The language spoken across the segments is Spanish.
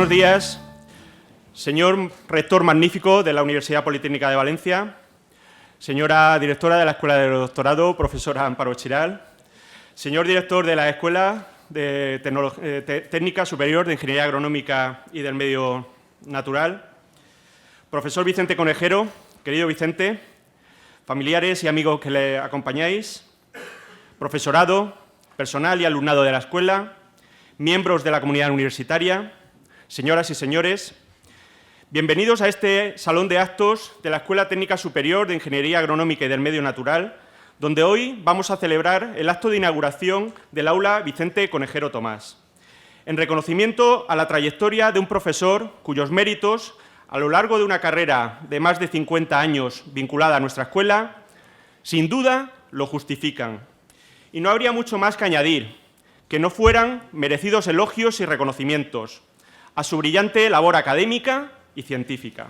Buenos días, señor rector magnífico de la Universidad Politécnica de Valencia, señora directora de la Escuela de Doctorado, profesora Amparo Chiral, señor director de la Escuela de Técnica Superior de Ingeniería Agronómica y del Medio Natural, profesor Vicente Conejero, querido Vicente, familiares y amigos que le acompañáis, profesorado, personal y alumnado de la escuela, miembros de la comunidad universitaria, señoras y señores, bienvenidos a este salón de actos de la Escuela Técnica Superior de Ingeniería Agronómica y del Medio Natural, donde hoy vamos a celebrar el acto de inauguración del aula Vicente Conejero Tomás, en reconocimiento a la trayectoria de un profesor cuyos méritos, a lo largo de una carrera de más de 50 años vinculada a nuestra escuela, sin duda lo justifican. Y no habría mucho más que añadir, que no fueran merecidos elogios y reconocimientos a su brillante labor académica y científica.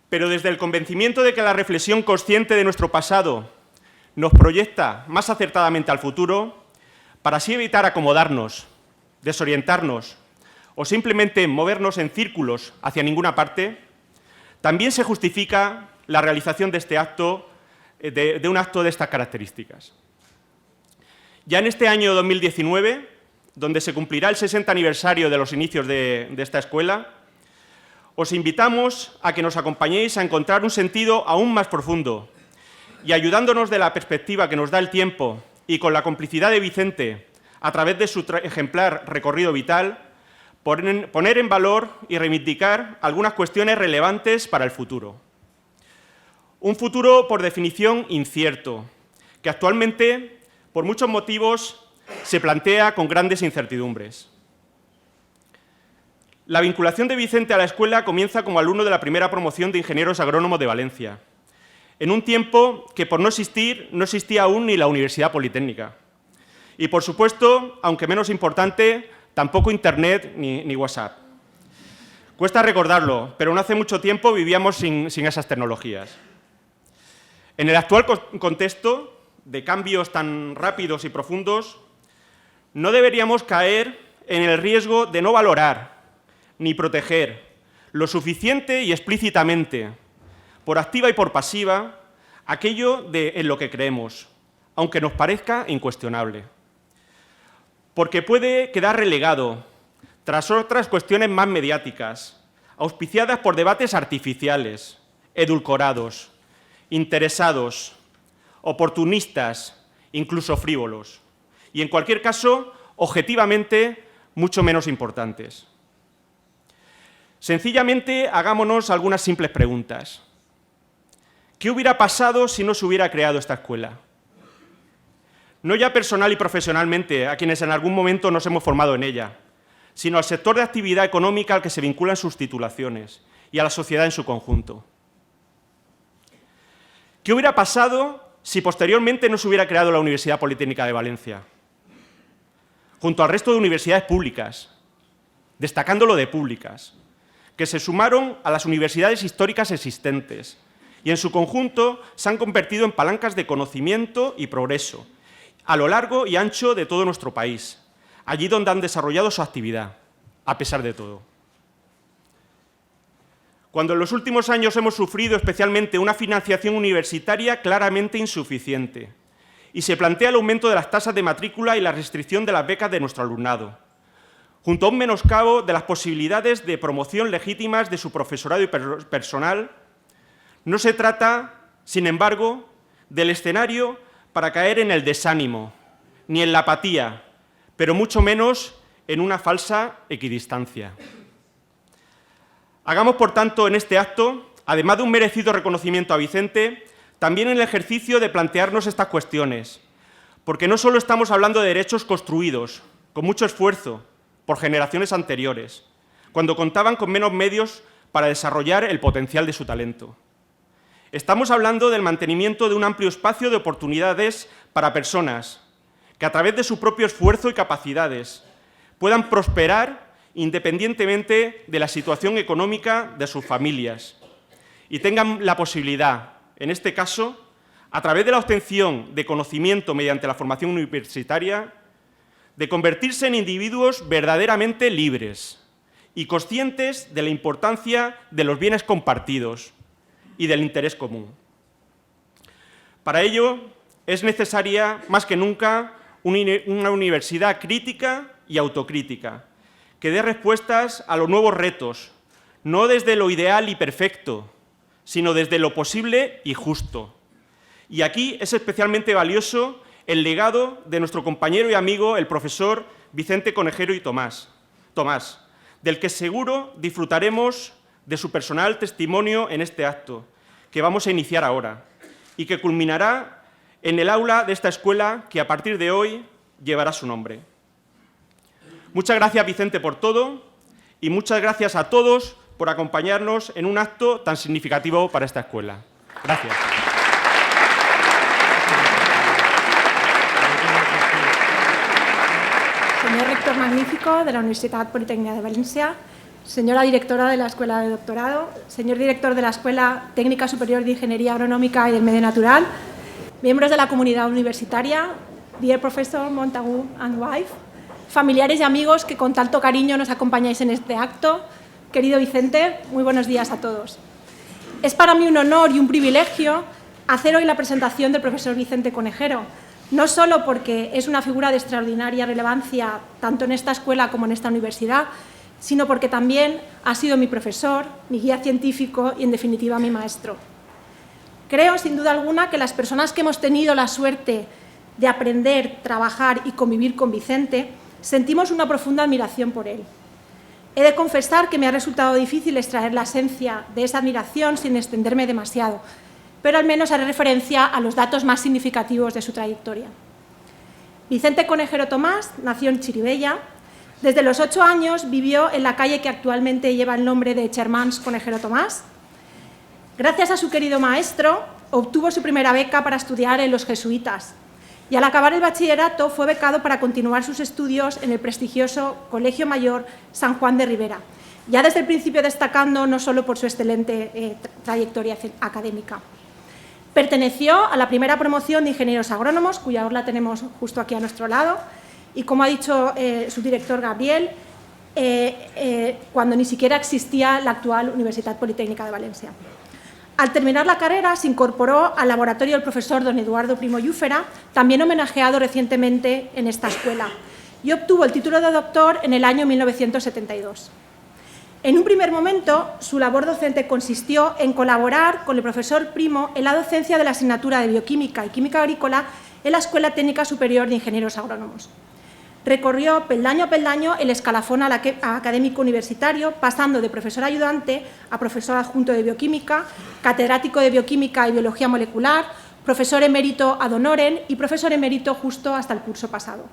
Pero desde el convencimiento de que la reflexión consciente de nuestro pasado nos proyecta más acertadamente al futuro, para así evitar acomodarnos, desorientarnos o simplemente movernos en círculos hacia ninguna parte, también se justifica la realización de este acto, de un acto de estas características. Ya en este año 2019, donde se cumplirá el 60 aniversario de los inicios de esta escuela, os invitamos a que nos acompañéis a encontrar un sentido aún más profundo y, ayudándonos de la perspectiva que nos da el tiempo y con la complicidad de Vicente a través de su ejemplar recorrido vital, poner en valor y reivindicar algunas cuestiones relevantes para el futuro. Un futuro, por definición, incierto, que actualmente, por muchos motivos, se plantea con grandes incertidumbres. La vinculación de Vicente a la escuela comienza como alumno de la primera promoción de ingenieros agrónomos de Valencia, en un tiempo que, por no existir, no existía aún ni la Universidad Politécnica. Y, por supuesto, aunque menos importante, tampoco Internet ni WhatsApp. Cuesta recordarlo, pero no hace mucho tiempo vivíamos sin esas tecnologías. En el actual contexto de cambios tan rápidos y profundos, no deberíamos caer en el riesgo de no valorar ni proteger lo suficiente y explícitamente, por activa y por pasiva, aquello en lo que creemos, aunque nos parezca incuestionable. Porque puede quedar relegado tras otras cuestiones más mediáticas, auspiciadas por debates artificiales, edulcorados, interesados, oportunistas, incluso frívolos, y en cualquier caso, objetivamente, mucho menos importantes. Sencillamente, hagámonos algunas simples preguntas. ¿Qué hubiera pasado si no se hubiera creado esta escuela? No ya personal y profesionalmente, a quienes en algún momento nos hemos formado en ella, sino al sector de actividad económica al que se vinculan sus titulaciones y a la sociedad en su conjunto. ¿Qué hubiera pasado si posteriormente no se hubiera creado la Universidad Politécnica de Valencia? Junto al resto de universidades públicas, destacándolo de públicas, que se sumaron a las universidades históricas existentes y en su conjunto se han convertido en palancas de conocimiento y progreso a lo largo y ancho de todo nuestro país, allí donde han desarrollado su actividad, a pesar de todo. Cuando en los últimos años hemos sufrido especialmente una financiación universitaria claramente insuficiente y se plantea el aumento de las tasas de matrícula y la restricción de las becas de nuestro alumnado, junto a un menoscabo de las posibilidades de promoción legítimas de su profesorado y personal, no se trata, sin embargo, del escenario para caer en el desánimo, ni en la apatía, pero mucho menos en una falsa equidistancia. Hagamos, por tanto, en este acto, además de un merecido reconocimiento a Vicente, también el ejercicio de plantearnos estas cuestiones, porque no solo estamos hablando de derechos construidos, con mucho esfuerzo, por generaciones anteriores, cuando contaban con menos medios para desarrollar el potencial de su talento. Estamos hablando del mantenimiento de un amplio espacio de oportunidades para personas que, a través de su propio esfuerzo y capacidades, puedan prosperar independientemente de la situación económica de sus familias y tengan la posibilidad, en este caso, a través de la obtención de conocimiento mediante la formación universitaria, de convertirse en individuos verdaderamente libres y conscientes de la importancia de los bienes compartidos y del interés común. Para ello, es necesaria, más que nunca, una universidad crítica y autocrítica, que dé respuestas a los nuevos retos, no desde lo ideal y perfecto, sino desde lo posible y justo. Y aquí es especialmente valioso el legado de nuestro compañero y amigo, el profesor Vicente Conejero y Tomás, del que seguro disfrutaremos de su personal testimonio en este acto, que vamos a iniciar ahora, y que culminará en el aula de esta escuela que a partir de hoy llevará su nombre. Muchas gracias, Vicente, por todo, y muchas gracias a todos por acompañarnos en un acto tan significativo para esta escuela. Gracias. Señor rector magnífico de la Universitat Politécnica de Valencia, señora directora de la Escuela de Doctorado, señor director de la Escuela Técnica Superior de Ingeniería Agronómica y del Medio Natural, miembros de la comunidad universitaria, dear Professor Montagu and wife, familiares y amigos que con tanto cariño nos acompañáis en este acto. Querido Vicente, muy buenos días a todos. Es para mí un honor y un privilegio hacer hoy la presentación del profesor Vicente Conejero, no solo porque es una figura de extraordinaria relevancia tanto en esta escuela como en esta universidad, sino porque también ha sido mi profesor, mi guía científico y, en definitiva, mi maestro. Creo, sin duda alguna, que las personas que hemos tenido la suerte de aprender, trabajar y convivir con Vicente, sentimos una profunda admiración por él. He de confesar que me ha resultado difícil extraer la esencia de esa admiración sin extenderme demasiado, pero al menos haré referencia a los datos más significativos de su trayectoria. Vicente Conejero Tomás nació en Chirivella. Desde los 8 años vivió en la calle que actualmente lleva el nombre de Germans Conejero Tomás. Gracias a su querido maestro, obtuvo su primera beca para estudiar en los jesuitas y al acabar el bachillerato fue becado para continuar sus estudios en el prestigioso Colegio Mayor San Juan de Ribera, ya desde el principio destacando no solo por su excelente trayectoria académica. Perteneció a la primera promoción de ingenieros agrónomos, cuya orla tenemos justo aquí a nuestro lado, y como ha dicho su director Gabriel, cuando ni siquiera existía la actual Universitat Politécnica de Valencia. Al terminar la carrera se incorporó al laboratorio del profesor don Eduardo Primo Llúfera, también homenajeado recientemente en esta escuela, y obtuvo el título de doctor en el año 1972. En un primer momento, su labor docente consistió en colaborar con el profesor Primo en la docencia de la asignatura de Bioquímica y Química Agrícola en la Escuela Técnica Superior de Ingenieros Agrónomos. Recorrió peldaño a peldaño el escalafón académico universitario, pasando de profesor ayudante a profesor adjunto de Bioquímica, catedrático de Bioquímica y Biología Molecular, profesor emérito ad honorem y profesor emérito justo hasta el curso pasado.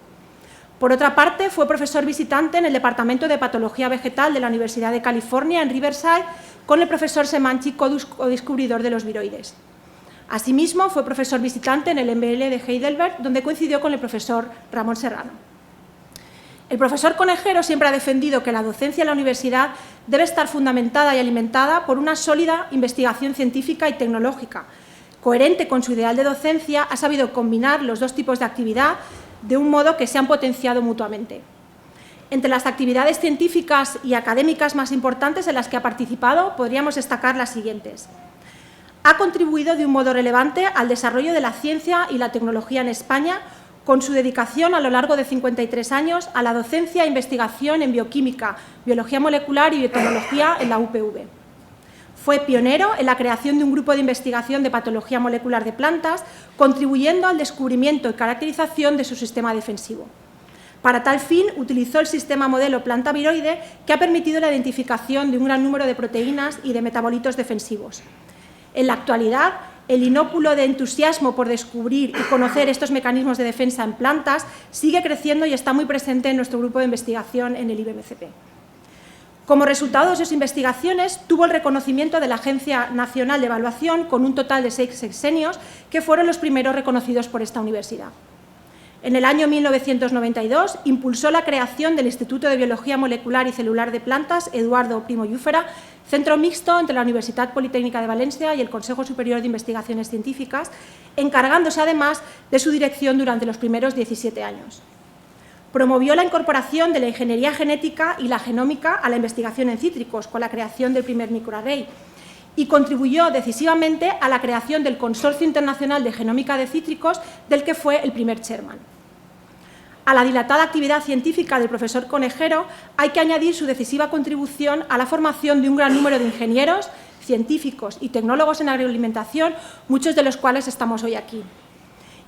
Por otra parte, fue profesor visitante en el Departamento de Patología Vegetal de la Universidad de California, en Riverside, con el profesor Semanchi, co-descubridor de los viroides. Asimismo, fue profesor visitante en el MBL de Heidelberg, donde coincidió con el profesor Ramón Serrano. El profesor Conejero siempre ha defendido que la docencia en la universidad debe estar fundamentada y alimentada por una sólida investigación científica y tecnológica. Coherente con su ideal de docencia, ha sabido combinar los dos tipos de actividad de un modo que se han potenciado mutuamente. Entre las actividades científicas y académicas más importantes en las que ha participado, podríamos destacar las siguientes. Ha contribuido de un modo relevante al desarrollo de la ciencia y la tecnología en España, con su dedicación a lo largo de 53 años a la docencia e investigación en bioquímica, biología molecular y biotecnología en la UPV. Fue pionero en la creación de un grupo de investigación de patología molecular de plantas, contribuyendo al descubrimiento y caracterización de su sistema defensivo. Para tal fin, utilizó el sistema modelo planta viroide, que ha permitido la identificación de un gran número de proteínas y de metabolitos defensivos. En la actualidad, el inóculo de entusiasmo por descubrir y conocer estos mecanismos de defensa en plantas sigue creciendo y está muy presente en nuestro grupo de investigación en el IBMCP. Como resultado de sus investigaciones, tuvo el reconocimiento de la Agencia Nacional de Evaluación con un total de 6 sexenios, que fueron los primeros reconocidos por esta universidad. En el año 1992 impulsó la creación del Instituto de Biología Molecular y Celular de Plantas Eduardo Primo Llúfera, centro mixto entre la Universitat Politécnica de Valencia y el Consejo Superior de Investigaciones Científicas, encargándose además de su dirección durante los primeros 17 años. Promovió la incorporación de la ingeniería genética y la genómica a la investigación en cítricos, con la creación del primer microarray, y contribuyó decisivamente a la creación del Consorcio Internacional de Genómica de Cítricos, del que fue el primer chairman. A la dilatada actividad científica del profesor Conejero hay que añadir su decisiva contribución a la formación de un gran número de ingenieros, científicos y tecnólogos en agroalimentación, muchos de los cuales estamos hoy aquí.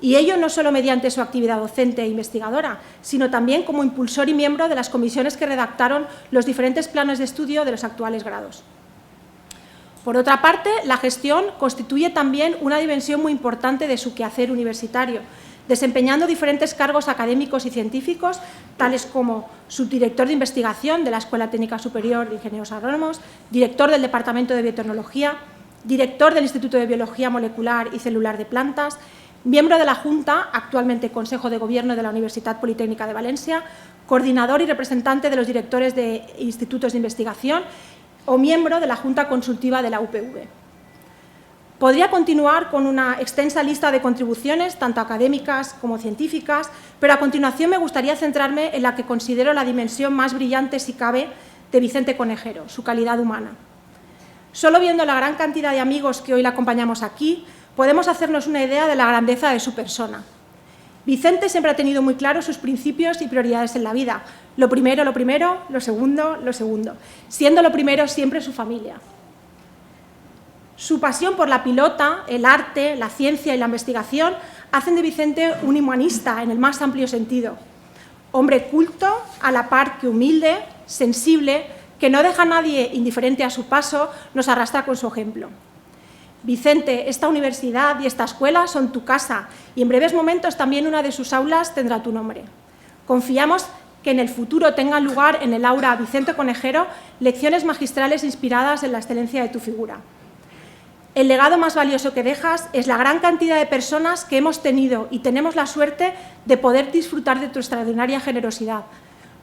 Y ello no solo mediante su actividad docente e investigadora, sino también como impulsor y miembro de las comisiones que redactaron los diferentes planes de estudio de los actuales grados. Por otra parte, la gestión constituye también una dimensión muy importante de su quehacer universitario, desempeñando diferentes cargos académicos y científicos, tales como subdirector de investigación de la Escuela Técnica Superior de Ingenieros Agrónomos, director del Departamento de Biotecnología, director del Instituto de Biología Molecular y Celular de Plantas, miembro de la Junta, actualmente Consejo de Gobierno de la Universitat Politécnica de Valencia, coordinador y representante de los directores de institutos de investigación o miembro de la Junta Consultiva de la UPV. Podría continuar con una extensa lista de contribuciones, tanto académicas como científicas, pero a continuación me gustaría centrarme en la que considero la dimensión más brillante, si cabe, de Vicente Conejero, su calidad humana. Solo viendo la gran cantidad de amigos que hoy le acompañamos aquí, podemos hacernos una idea de la grandeza de su persona. Vicente siempre ha tenido muy claros sus principios y prioridades en la vida. Lo primero, lo segundo, siendo lo primero siempre su familia. Su pasión por la pilota, el arte, la ciencia y la investigación hacen de Vicente un humanista en el más amplio sentido. Hombre culto, a la par que humilde, sensible, que no deja a nadie indiferente a su paso, nos arrastra con su ejemplo. Vicente, esta universidad y esta escuela son tu casa y en breves momentos también una de sus aulas tendrá tu nombre. Confiamos que en el futuro tengan lugar en el aula Vicente Conejero lecciones magistrales inspiradas en la excelencia de tu figura. El legado más valioso que dejas es la gran cantidad de personas que hemos tenido y tenemos la suerte de poder disfrutar de tu extraordinaria generosidad,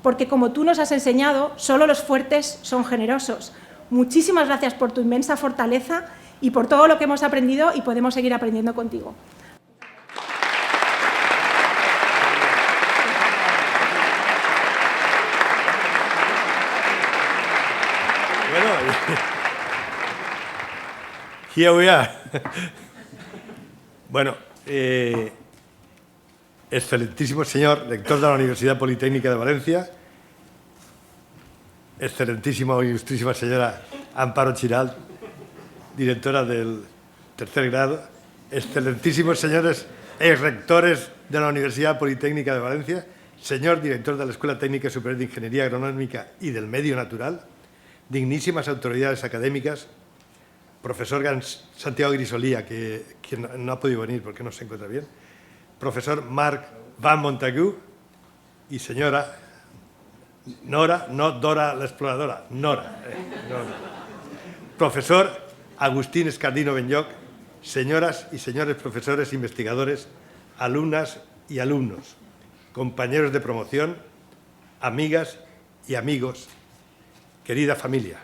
porque como tú nos has enseñado, solo los fuertes son generosos. Muchísimas gracias por tu inmensa fortaleza y por todo lo que hemos aprendido y podemos seguir aprendiendo contigo. Here we are. Bueno, excelentísimo señor rector de la Universidad Politécnica de Valencia, excelentísima o ilustrísima señora Amparo Chiral, directora del tercer grado, excelentísimos señores exrectores de la Universidad Politécnica de Valencia, señor director de la Escuela Técnica Superior de Ingeniería Agronómica y del Medio Natural, dignísimas autoridades académicas, profesor Santiago Grisolía, que no ha podido venir porque no se encuentra bien, profesor Marc Van Montagu y señora Nora, no Dora la exploradora, Nora. Profesor Agustín Escardino Benlloch, señoras y señores profesores investigadores, alumnas y alumnos, compañeros de promoción, amigas y amigos, querida familia.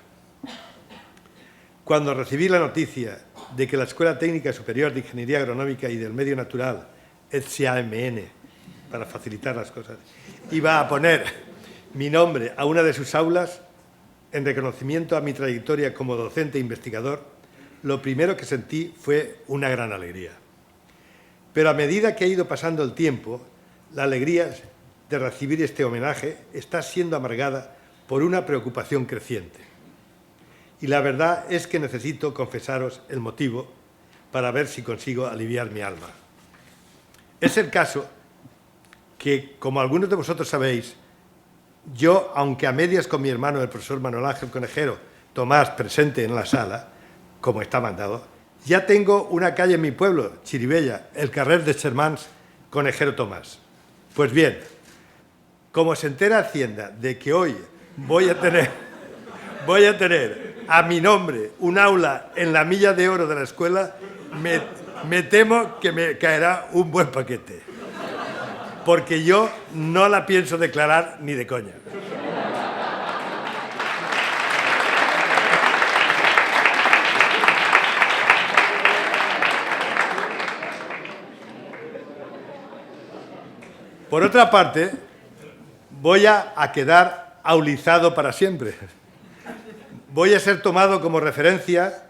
Cuando recibí la noticia de que la Escuela Técnica Superior de Ingeniería Agronómica y del Medio Natural, ETSIAMN, para facilitar las cosas, iba a poner mi nombre a una de sus aulas, en reconocimiento a mi trayectoria como docente e investigador, lo primero que sentí fue una gran alegría. Pero a medida que ha ido pasando el tiempo, la alegría de recibir este homenaje está siendo amargada por una preocupación creciente. Y la verdad es que necesito confesaros el motivo para ver si consigo aliviar mi alma. Es el caso que, como algunos de vosotros sabéis, yo, aunque a medias con mi hermano, el profesor Manuel Ángel Conejero Tomás, presente en la sala, como está mandado, ya tengo una calle en mi pueblo, Chiribella, el carrer de Germans Conejero Tomás. Pues bien, como se entera Hacienda de que hoy voy a tener a mi nombre un aula en la milla de oro de la escuela, me temo que me caerá un buen paquete. Porque yo no la pienso declarar ni de coña. Por otra parte, voy a quedar aulizado para siempre. Voy a ser tomado como referencia,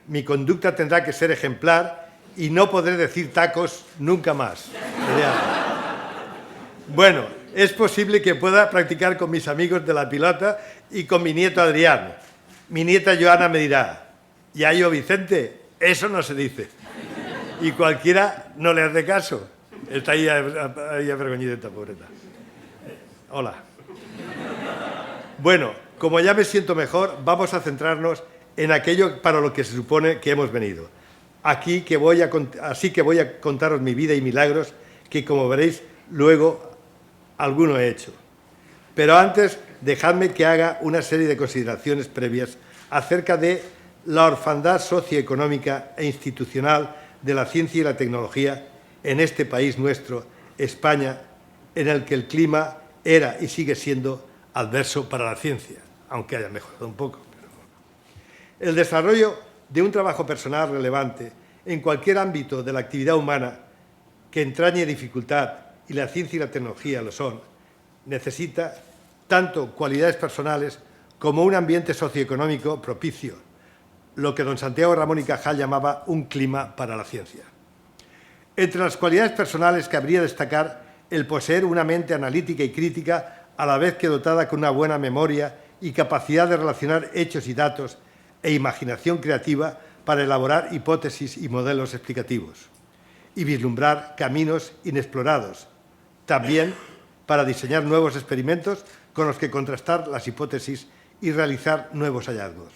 mi conducta tendrá que ser ejemplar y no podré decir tacos nunca más. Bueno, es posible que pueda practicar con mis amigos de la pilota y con mi nieto Adrián. Mi nieta Joana me dirá, Yayo Vicente, eso no se dice. Y cualquiera no le hace caso. Está ahí avergonzada, pobreta. Hola. Bueno, como ya me siento mejor, vamos a centrarnos en aquello para lo que se supone que hemos venido. Así que voy a contaros mi vida y milagros, que como veréis, luego alguno he hecho. Pero antes, dejadme que haga una serie de consideraciones previas acerca de la orfandad socioeconómica e institucional de la ciencia y la tecnología en este país nuestro, España, en el que el clima era y sigue siendo adverso para la ciencia, aunque haya mejorado un poco. El desarrollo de un trabajo personal relevante en cualquier ámbito de la actividad humana que entrañe dificultad, y la ciencia y la tecnología lo son, necesita tanto cualidades personales como un ambiente socioeconómico propicio, lo que don Santiago Ramón y Cajal llamaba un clima para la ciencia. Entre las cualidades personales cabría destacar el poseer una mente analítica y crítica, a la vez que dotada con una buena memoria y capacidad de relacionar hechos y datos e imaginación creativa para elaborar hipótesis y modelos explicativos y vislumbrar caminos inexplorados, también para diseñar nuevos experimentos con los que contrastar las hipótesis y realizar nuevos hallazgos.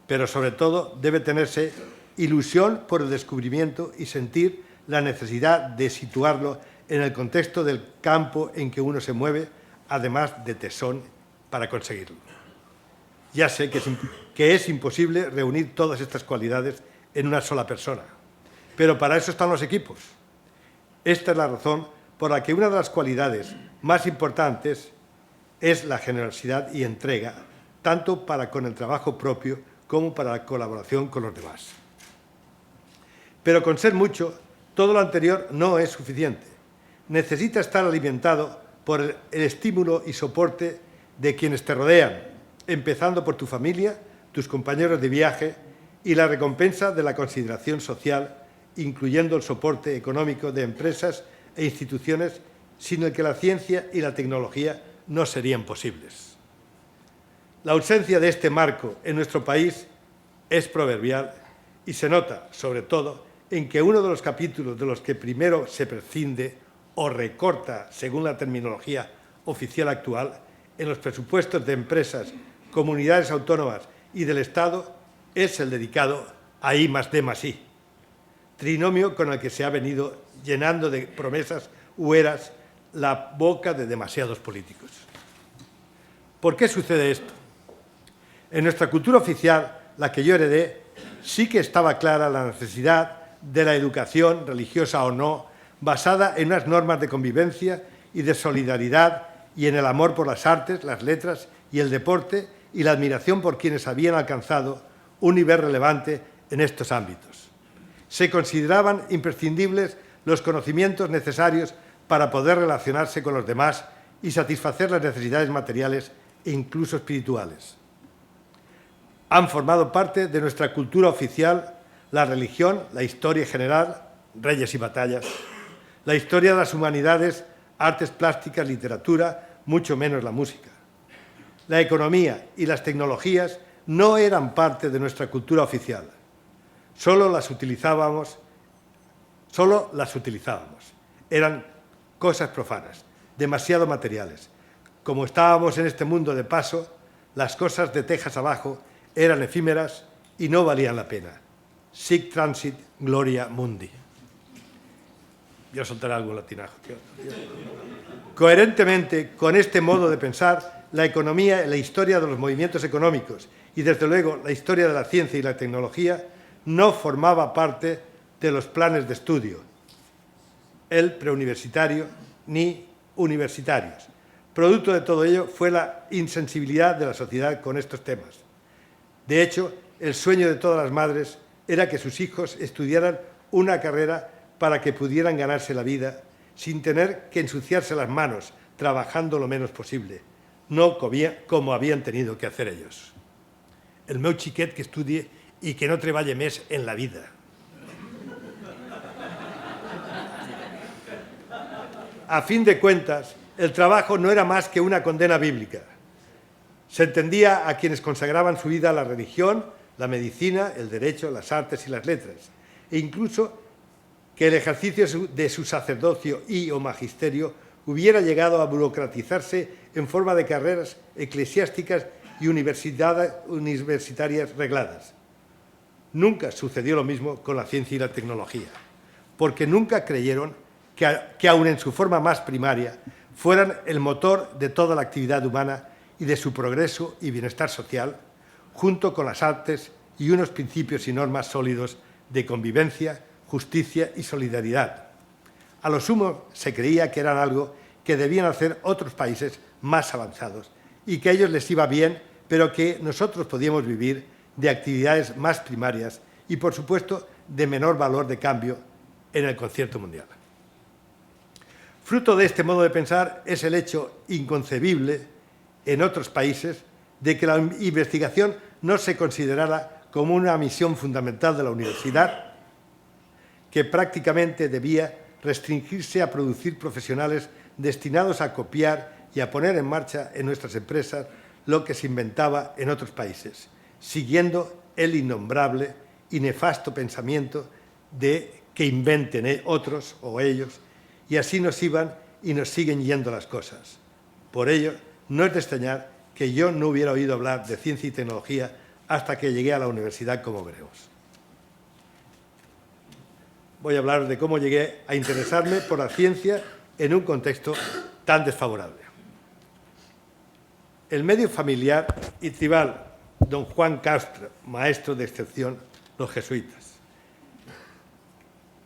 Pero sobre todo debe tenerse ilusión por el descubrimiento y sentir la necesidad de situarlo en el contexto del campo en que uno se mueve, además de tesón para conseguirlo. Ya sé que es imposible reunir todas estas cualidades en una sola persona, pero para eso están los equipos. Esta es la razón por la que una de las cualidades más importantes es la generosidad y entrega, tanto para con el trabajo propio como para la colaboración con los demás. Pero con ser mucho, todo lo anterior no es suficiente. Necesita estar alimentado por el estímulo y soporte de quienes te rodean, empezando por tu familia, tus compañeros de viaje y la recompensa de la consideración social, incluyendo el soporte económico de empresas e instituciones sin el que la ciencia y la tecnología no serían posibles. La ausencia de este marco en nuestro país es proverbial y se nota, sobre todo, en que uno de los capítulos de los que primero se prescinde o recorta, según la terminología oficial actual, en los presupuestos de empresas, comunidades autónomas y del Estado, es el dedicado a I+D+I, trinomio con el que se ha venido llenando de promesas hueras la boca de demasiados políticos. ¿Por qué sucede esto? En nuestra cultura oficial, la que yo heredé, sí que estaba clara la necesidad de la educación, religiosa o no, basada en unas normas de convivencia y de solidaridad y en el amor por las artes, las letras y el deporte y la admiración por quienes habían alcanzado un nivel relevante en estos ámbitos. Se consideraban imprescindibles los conocimientos necesarios para poder relacionarse con los demás y satisfacer las necesidades materiales e incluso espirituales. Han formado parte de nuestra cultura oficial la religión, la historia general, reyes y batallas, la historia de las humanidades, artes plásticas, literatura, mucho menos la música. La economía y las tecnologías no eran parte de nuestra cultura oficial. Solo las utilizábamos. Eran cosas profanas, demasiado materiales. Como estábamos en este mundo de paso, las cosas de tejas abajo eran efímeras y no valían la pena. Sic transit gloria mundi. Yo soltaré algún latinajo. Coherentemente con este modo de pensar, la economía, la historia de los movimientos económicos y, desde luego, la historia de la ciencia y la tecnología no formaba parte de los planes de estudio, el preuniversitario ni universitarios. Producto de todo ello fue la insensibilidad de la sociedad con estos temas. De hecho, el sueño de todas las madres era que sus hijos estudiaran una carrera para que pudieran ganarse la vida sin tener que ensuciarse las manos trabajando lo menos posible, no como habían tenido que hacer ellos. El meu xiquet que estudie i que no treballe més en la vida. A fin de cuentas, el trabajo no era más que una condena bíblica. Se entendía a quienes consagraban su vida a la religión, la medicina, el derecho, las artes y las letras, e incluso que el ejercicio de su sacerdocio y o magisterio hubiera llegado a burocratizarse en forma de carreras eclesiásticas y universitarias regladas. Nunca sucedió lo mismo con la ciencia y la tecnología, porque nunca creyeron que aun en su forma más primaria, fueran el motor de toda la actividad humana y de su progreso y bienestar social, junto con las artes y unos principios y normas sólidos de convivencia, justicia y solidaridad. A lo sumo se creía que eran algo que debían hacer otros países más avanzados y que a ellos les iba bien, pero que nosotros podíamos vivir de actividades más primarias y, por supuesto, de menor valor de cambio en el concierto mundial. Fruto de este modo de pensar es el hecho inconcebible en otros países de que la investigación no se considerara como una misión fundamental de la universidad, que prácticamente debía restringirse a producir profesionales destinados a copiar y a poner en marcha en nuestras empresas lo que se inventaba en otros países, siguiendo el innombrable y nefasto pensamiento de que inventen otros o ellos, y así nos iban y nos siguen yendo las cosas. Por ello, no es de extrañar que yo no hubiera oído hablar de ciencia y tecnología hasta que llegué a la universidad, como veremos. Voy a hablar de cómo llegué a interesarme por la ciencia en un contexto tan desfavorable. El medio familiar y tribal, don Juan Castro, maestro de excepción, los jesuitas.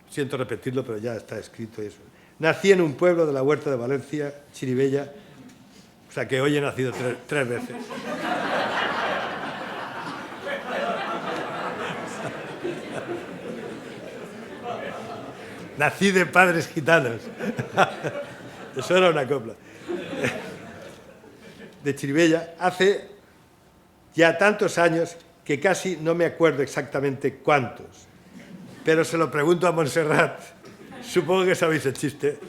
Siento repetirlo, pero ya está escrito eso. Nací en un pueblo de la Huerta de Valencia, Chirivella, o sea que hoy he nacido tres veces. Nací de padres gitanos. Eso era una copla. De Chirivella, hace ya tantos años que casi no me acuerdo exactamente cuántos, pero se lo pregunto a Montserrat, supongo que sabéis el chiste,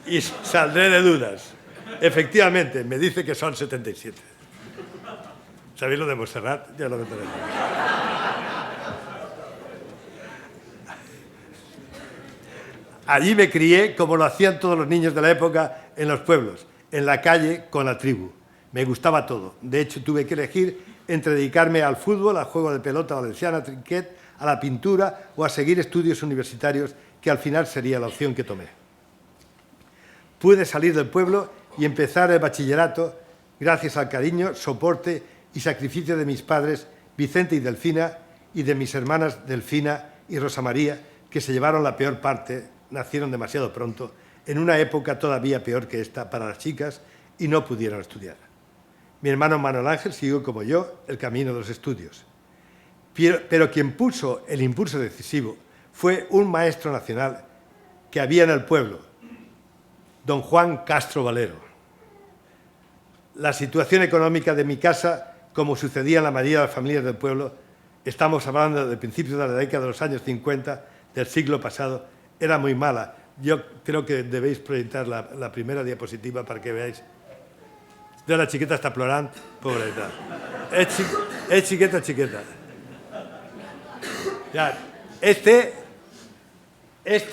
y saldré de dudas. Efectivamente, me dice que son 77. ¿Sabéis lo de Montserrat? Ya lo contaré. Allí me crié como lo hacían todos los niños de la época en los pueblos, en la calle con la tribu. Me gustaba todo. De hecho, tuve que elegir entre dedicarme al fútbol, al juego de pelota valenciana, trinquet, a la pintura o a seguir estudios universitarios, que al final sería la opción que tomé. Pude salir del pueblo y empezar el bachillerato gracias al cariño, soporte y sacrificio de mis padres, Vicente y Delfina, y de mis hermanas Delfina y Rosa María, que se llevaron la peor parte, nacieron demasiado pronto, en una época todavía peor que esta para las chicas, y no pudieron estudiar. Mi hermano Manuel Ángel siguió, como yo, el camino de los estudios. Pero quien puso el impulso decisivo fue un maestro nacional que había en el pueblo, don Juan Castro Valero. La situación económica de mi casa, como sucedía en la mayoría de las familias del pueblo, estamos hablando de principios de la década de los años 50 del siglo pasado, era muy mala. Yo creo que debéis proyectar la primera diapositiva para que veáis. De la chiqueta está plorant, pobreta. Es chiqueta. Ya, este es...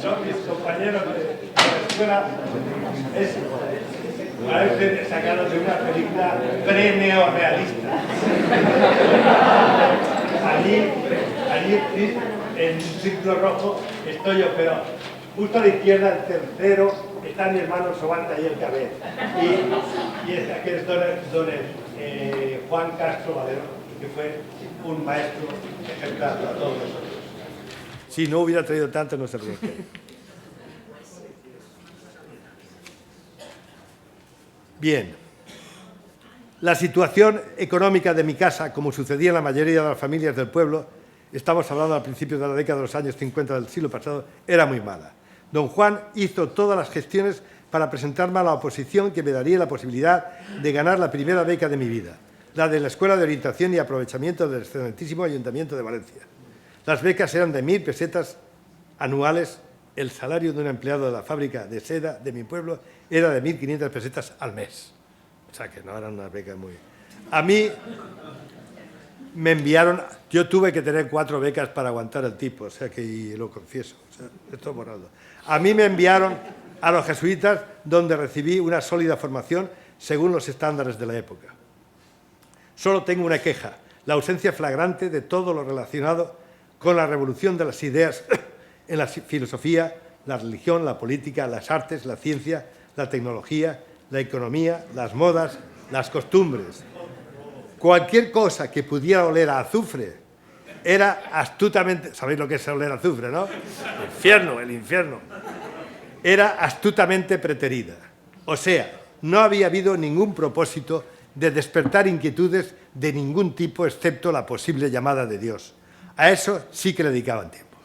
Son mis compañeros de la escuela. Parece sacado de una película pre-neorrealista. Allí en un círculo rojo estoy yo, pero justo a la izquierda, el tercero, está mi hermano Sobanta y el Cabez. Y aquí es don Juan Castro Valero, que fue un maestro ejemplar para todos nosotros. Si no hubiera traído tanto, no sabría qué. Bien. La situación económica de mi casa, como sucedía en la mayoría de las familias del pueblo, estamos hablando al principio de la década de los años 50 del siglo pasado, era muy mala. Don Juan hizo todas las gestiones para presentarme a la oposición que me daría la posibilidad de ganar la primera beca de mi vida, la de la Escuela de Orientación y Aprovechamiento del excelentísimo Ayuntamiento de Valencia. Las becas eran de 1.000 pesetas anuales. El salario de un empleado de la fábrica de seda de mi pueblo era de 1.500 pesetas al mes. O sea, que no eran unas becas muy... A mí me enviaron... Yo tuve que tener 4 becas para aguantar el tipo, o sea, que y lo confieso. O sea, esto borrado. A mí me enviaron a los jesuitas, donde recibí una sólida formación según los estándares de la época. Solo tengo una queja, la ausencia flagrante de todo lo relacionado con la revolución de las ideas en la filosofía, la religión, la política, las artes, la ciencia, la tecnología, la economía, las modas, las costumbres. Cualquier cosa que pudiera oler a azufre era astutamente... ¿Sabéis lo que es oler a azufre, no? El infierno. Era astutamente preterida. O sea, no había habido ningún propósito de despertar inquietudes de ningún tipo excepto la posible llamada de Dios. A eso sí que le dedicaban tiempo.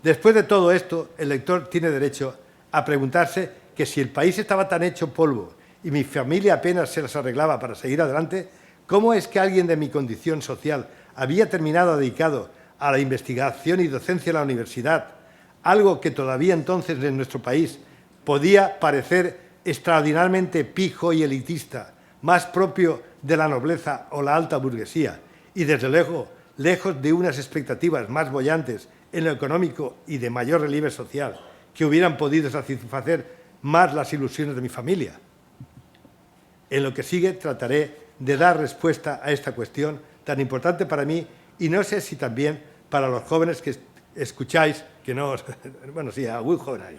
Después de todo esto, el lector tiene derecho a preguntarse que si el país estaba tan hecho polvo y mi familia apenas se las arreglaba para seguir adelante, ¿cómo es que alguien de mi condición social había terminado dedicado a la investigación y docencia en la universidad, algo que todavía entonces en nuestro país podía parecer extraordinariamente pijo y elitista, más propio de la nobleza o la alta burguesía, y desde luego lejos de unas expectativas más bollantes en lo económico y de mayor relieve social, que hubieran podido satisfacer más las ilusiones de mi familia? En lo que sigue trataré de dar respuesta a esta cuestión tan importante para mí y no sé si también para los jóvenes que escucháis, que no... Bueno, sí, algún joven ahí.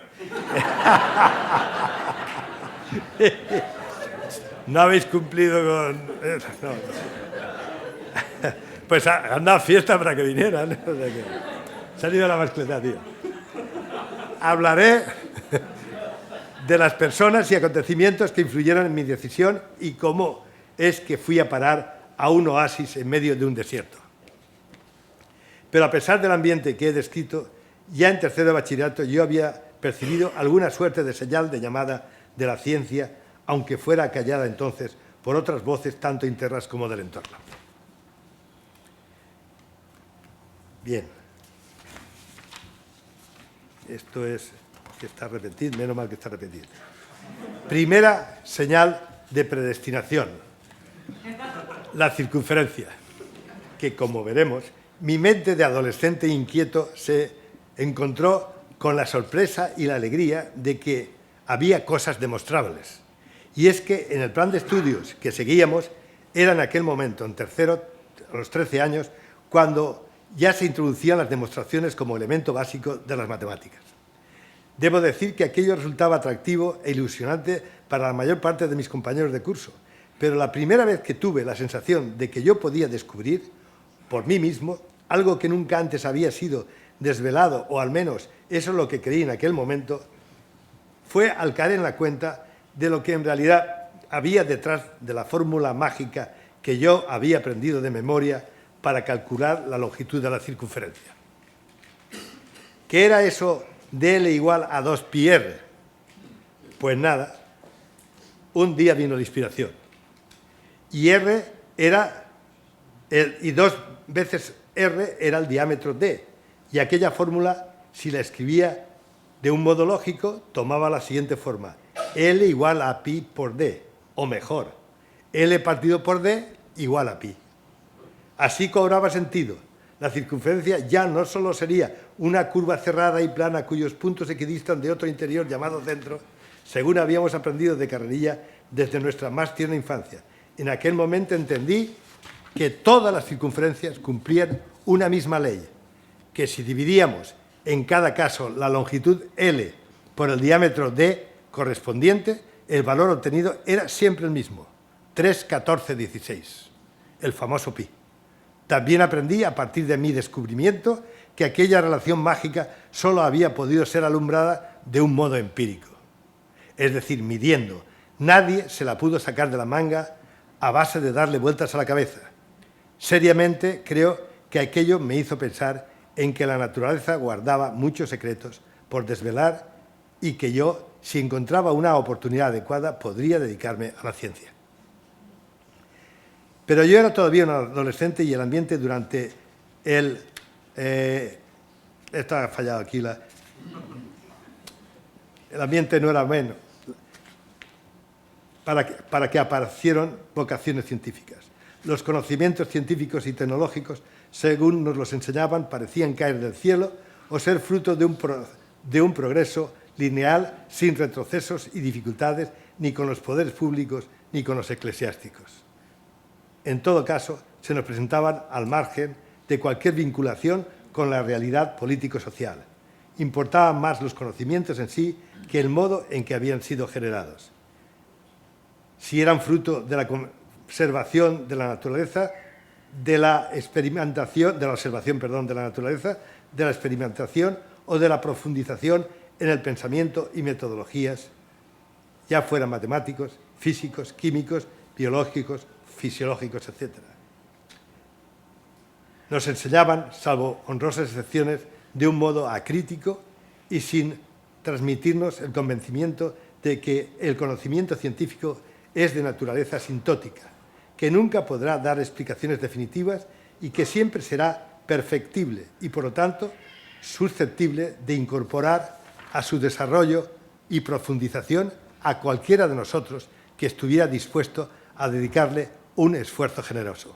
No habéis cumplido con... No. Pues han dado fiesta para que vinieran. O sea que se han ido a la mascleta, tío. Hablaré de las personas y acontecimientos que influyeron en mi decisión y cómo es que fui a parar a un oasis en medio de un desierto. Pero a pesar del ambiente que he descrito, ya en tercero de bachillerato yo había percibido alguna suerte de señal de llamada de la ciencia, aunque fuera callada entonces por otras voces tanto internas como del entorno. Bien. Esto es que está repetido, menos mal que está repetido. Primera señal de predestinación, la circunferencia, que como veremos, mi mente de adolescente inquieto se encontró con la sorpresa y la alegría de que había cosas demostrables. Y es que en el plan de estudios que seguíamos era en aquel momento, en tercero, a los 13 años, cuando ya se introducían las demostraciones como elemento básico de las matemáticas. Debo decir que aquello resultaba atractivo e ilusionante para la mayor parte de mis compañeros de curso, pero la primera vez que tuve la sensación de que yo podía descubrir por mí mismo algo que nunca antes había sido desvelado, o al menos eso es lo que creí en aquel momento, fue al caer en la cuenta de lo que en realidad había detrás de la fórmula mágica que yo había aprendido de memoria para calcular la longitud de la circunferencia. ¿Qué era eso de L igual a 2πr? Pues nada, un día vino la inspiración. Y R era, y 2 veces R era el diámetro D. Y aquella fórmula, si la escribía de un modo lógico, tomaba la siguiente forma. L igual a pi por D, o mejor, L partido por D igual a pi. Así cobraba sentido. La circunferencia ya no solo sería una curva cerrada y plana cuyos puntos equidistan de otro interior llamado centro, según habíamos aprendido de carrerilla desde nuestra más tierna infancia. En aquel momento entendí que todas las circunferencias cumplían una misma ley, que si dividíamos en cada caso la longitud L por el diámetro D correspondiente, el valor obtenido era siempre el mismo, 3,1416, el famoso pi. También aprendí, a partir de mi descubrimiento, que aquella relación mágica solo había podido ser alumbrada de un modo empírico, es decir, midiendo. Nadie se la pudo sacar de la manga a base de darle vueltas a la cabeza. Seriamente, creo que aquello me hizo pensar en que la naturaleza guardaba muchos secretos por desvelar y que yo si encontraba una oportunidad adecuada, podría dedicarme a la ciencia. Pero yo era todavía un adolescente y el ambiente durante el... esto ha fallado aquí. El ambiente no era bueno para que aparecieran vocaciones científicas. Los conocimientos científicos y tecnológicos, según nos los enseñaban, parecían caer del cielo o ser fruto de un progreso lineal sin retrocesos y dificultades ni con los poderes públicos ni con los eclesiásticos. En todo caso, se nos presentaban al margen de cualquier vinculación con la realidad político-social. Importaban más los conocimientos en sí que el modo en que habían sido generados. Si eran fruto de la observación de la naturaleza, de la experimentación o de la profundización en el pensamiento y metodologías, ya fueran matemáticos, físicos, químicos, biológicos, fisiológicos, etc. Nos enseñaban, salvo honrosas excepciones, de un modo acrítico y sin transmitirnos el convencimiento de que el conocimiento científico es de naturaleza sintótica, que nunca podrá dar explicaciones definitivas y que siempre será perfectible y, por lo tanto, susceptible de incorporar a su desarrollo y profundización a cualquiera de nosotros que estuviera dispuesto a dedicarle un esfuerzo generoso.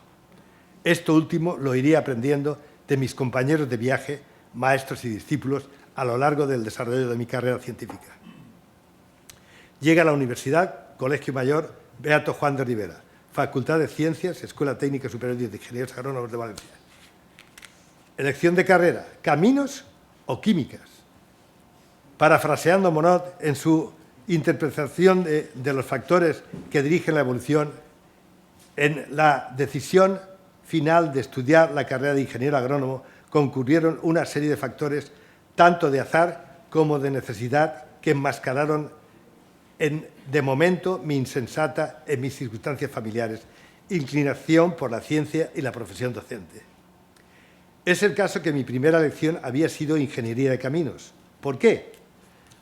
Esto último lo iría aprendiendo de mis compañeros de viaje, maestros y discípulos a lo largo del desarrollo de mi carrera científica. Llega a la universidad, Colegio Mayor Beato Juan de Rivera, Facultad de Ciencias, Escuela Técnica Superior de Ingenieros Agrónomos de Valencia. Elección de carrera, caminos o químicas. Parafraseando Monod en su interpretación de los factores que dirigen la evolución, en la decisión final de estudiar la carrera de ingeniero agrónomo concurrieron una serie de factores, tanto de azar como de necesidad, que enmascararon de momento mi insensata, en mis circunstancias familiares, inclinación por la ciencia y la profesión docente. Es el caso que mi primera elección había sido ingeniería de caminos. ¿Por qué?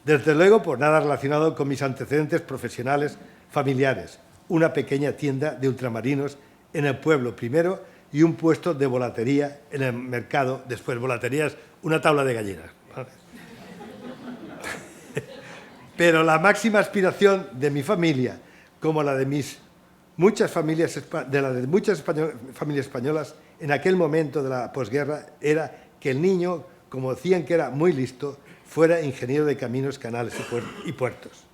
Desde luego, por nada relacionado con mis antecedentes profesionales familiares. Una pequeña tienda de ultramarinos en el pueblo primero y un puesto de volatería en el mercado después. Volatería es una tabla de gallinas, ¿vale? Pero la máxima aspiración de mi familia, como la de muchas familias españolas en aquel momento de la posguerra, era que el niño, como decían que era muy listo, fuera ingeniero de caminos, canales y puertos.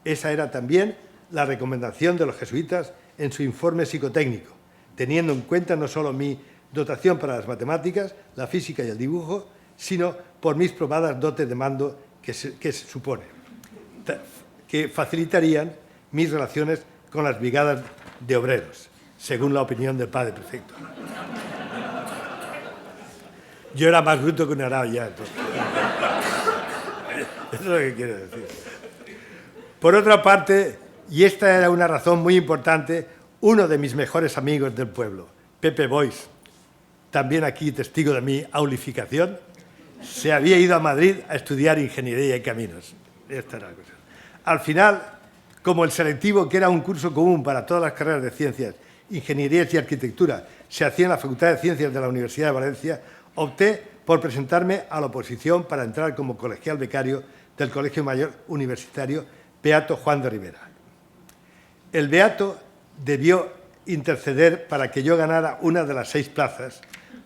Esa era también la recomendación de los jesuitas en su informe psicotécnico, teniendo en cuenta no solo mi dotación para las matemáticas, la física y el dibujo, sino por mis probadas dotes de mando que se supone, que facilitarían mis relaciones con las brigadas de obreros, según la opinión del padre prefecto. Yo era más bruto que un arao ya, entonces. Eso es lo que quiero decir. Por otra parte, y esta era una razón muy importante, uno de mis mejores amigos del pueblo, Pepe Boix, también aquí testigo de mi aulificación, se había ido a Madrid a estudiar ingeniería y caminos. Esta era la cosa. Al final, como el selectivo, que era un curso común para todas las carreras de ciencias, ingenierías y arquitectura, se hacía en la Facultad de Ciencias de la Universidad de Valencia, opté por presentarme a la oposición para entrar como colegial becario del Colegio Mayor Universitario Beato Juan de Rivera. El Beato debió interceder para que yo ganara una de las 6 plazas,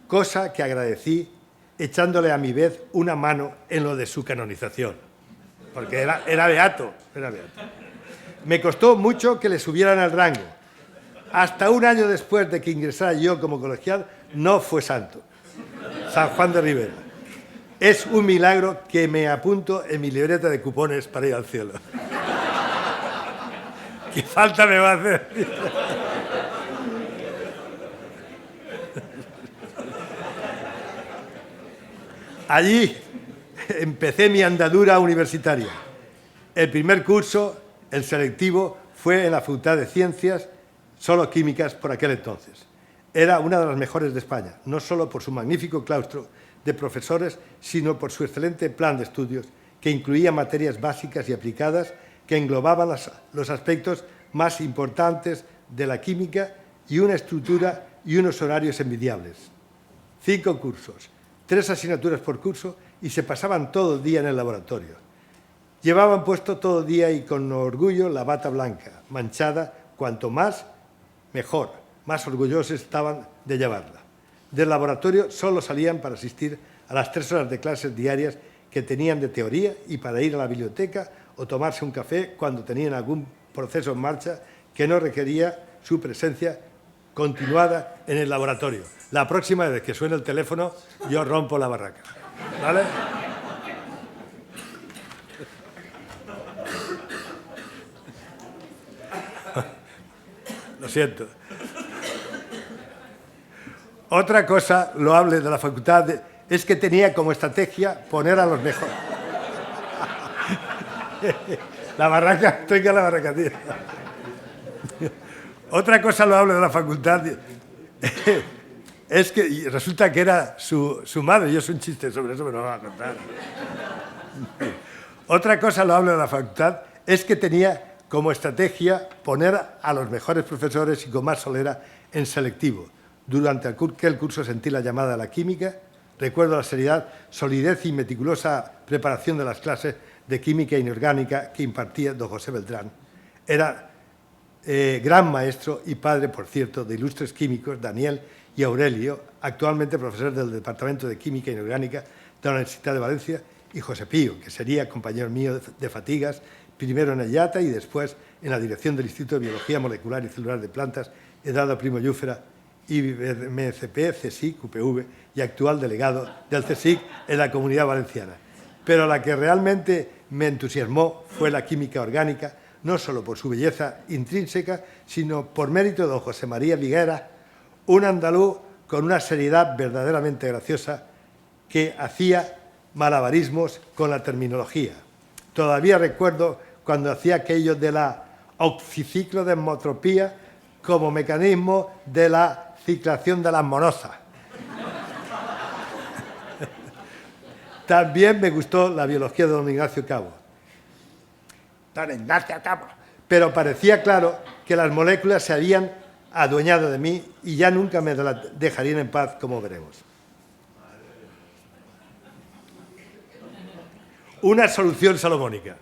cosa que agradecí echándole a mi vez una mano en lo de su canonización, porque era beato. Me costó mucho que le subieran el rango. Hasta un año después de que ingresara yo como colegial, no fue santo. San Juan de Rivera. Es un milagro que me apunto en mi libreta de cupones para ir al cielo. ¿Qué falta me va a hacer? Allí empecé mi andadura universitaria. El primer curso, el selectivo, fue en la Facultad de Ciencias, solo químicas por aquel entonces. Era una de las mejores de España, no solo por su magnífico claustro de profesores, sino por su excelente plan de estudios que incluía materias básicas y aplicadas que englobaban los aspectos más importantes de la química y una estructura y unos horarios envidiables. 5 cursos, 3 asignaturas por curso y se pasaban todo el día en el laboratorio. Llevaban puesto todo el día y con orgullo la bata blanca, manchada, cuanto más, mejor, más orgullosos estaban de llevarla. Del laboratorio solo salían para asistir a las 3 horas de clases diarias que tenían de teoría y para ir a la biblioteca o tomarse un café cuando tenían algún proceso en marcha que no requería su presencia continuada en el laboratorio. La próxima vez que suene el teléfono, yo rompo la barraca. ¿Vale? Lo siento. Otra cosa loable de la facultad es que tenía como estrategia poner a los mejores. La barraca, estoy que la barraca, tío. Otra cosa loable de la facultad es que resulta que era su madre. Yo soy un chiste sobre eso, pero no lo voy a contar. Otra cosa loable de la facultad es que tenía como estrategia poner a los mejores profesores y con más solera en selectivo. Durante aquel curso sentí la llamada a la química. Recuerdo la seriedad, solidez y meticulosa preparación de las clases de química inorgánica que impartía don José Beltrán. Era gran maestro y padre, por cierto, de ilustres químicos, Daniel y Aurelio, actualmente profesor del Departamento de Química Inorgánica de la Universidad de Valencia, y José Pío, que sería compañero mío de fatigas, primero en el IATA y después en la dirección del Instituto de Biología Molecular y Celular de Plantas, Eduardo Primo Llúfera, IMCP, CSIC, UPV y actual delegado del CSIC en la Comunidad Valenciana. Pero la que realmente me entusiasmó fue la química orgánica, no solo por su belleza intrínseca, sino por mérito de don José María Viguera, un andaluz con una seriedad verdaderamente graciosa que hacía malabarismos con la terminología. Todavía recuerdo cuando hacía aquello de la oxiciclo de hemotropía como mecanismo de la ciclación de las monosas. También me gustó la biología de don Ignacio Cabo. Don Ignacio Cabo. Pero parecía claro que las moléculas se habían adueñado de mí y ya nunca me dejarían en paz, como veremos. Una solución salomónica.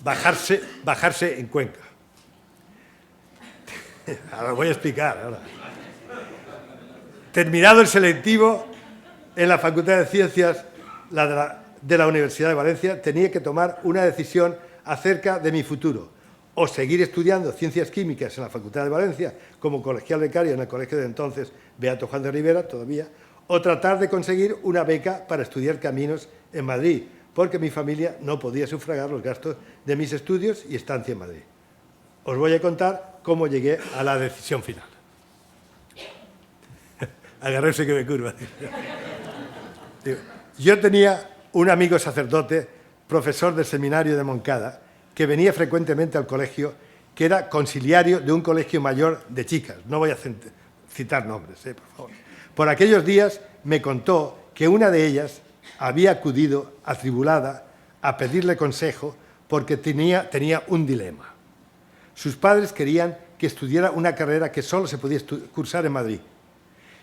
Bajarse en Cuenca. Ahora lo voy a explicar. Ahora. Terminado el selectivo en la Facultad de Ciencias de la Universidad de Valencia, tenía que tomar una decisión acerca de mi futuro. O seguir estudiando Ciencias Químicas en la Facultad de Valencia como colegial becario en el colegio de entonces Beato Juan de Rivera, todavía, o tratar de conseguir una beca para estudiar caminos en Madrid, porque mi familia no podía sufragar los gastos de mis estudios y estancia en Madrid. Os voy a contar cómo llegué a la decisión final. Agarrarse que me curva. Yo tenía un amigo sacerdote, profesor del seminario de Moncada, que venía frecuentemente al colegio, que era conciliario de un colegio mayor de chicas. No voy a citar nombres, por favor. Por aquellos días me contó que una de ellas había acudido atribulada a pedirle consejo porque tenía un dilema. Sus padres querían que estudiara una carrera que solo se podía cursar en Madrid.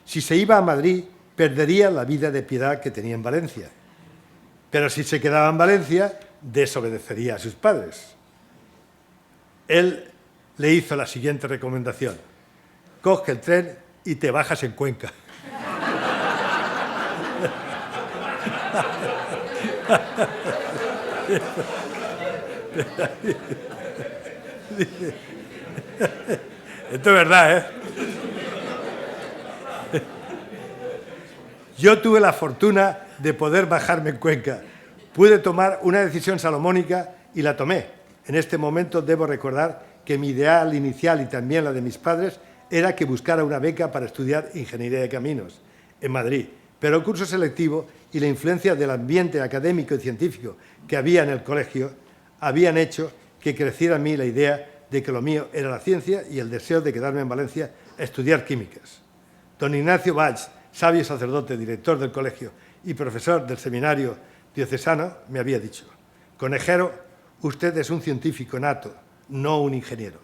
Si se iba a Madrid, perdería la vida de piedad que tenía en Valencia. Pero si se quedaba en Valencia, desobedecería a sus padres. Él le hizo la siguiente recomendación. Coge el tren y te bajas en Cuenca. Esto es verdad, ¿eh? Yo tuve la fortuna de poder bajarme en Cuenca. Pude tomar una decisión salomónica y la tomé. En este momento debo recordar que mi ideal inicial y también la de mis padres era que buscara una beca para estudiar Ingeniería de Caminos en Madrid. Pero el curso selectivo y la influencia del ambiente académico y científico que había en el colegio habían hecho que creciera en mí la idea de que lo mío era la ciencia y el deseo de quedarme en Valencia a estudiar químicas. Don Ignacio Valls, sabio sacerdote, director del colegio y profesor del seminario diocesano, me había dicho: Conejero, usted es un científico nato, no un ingeniero.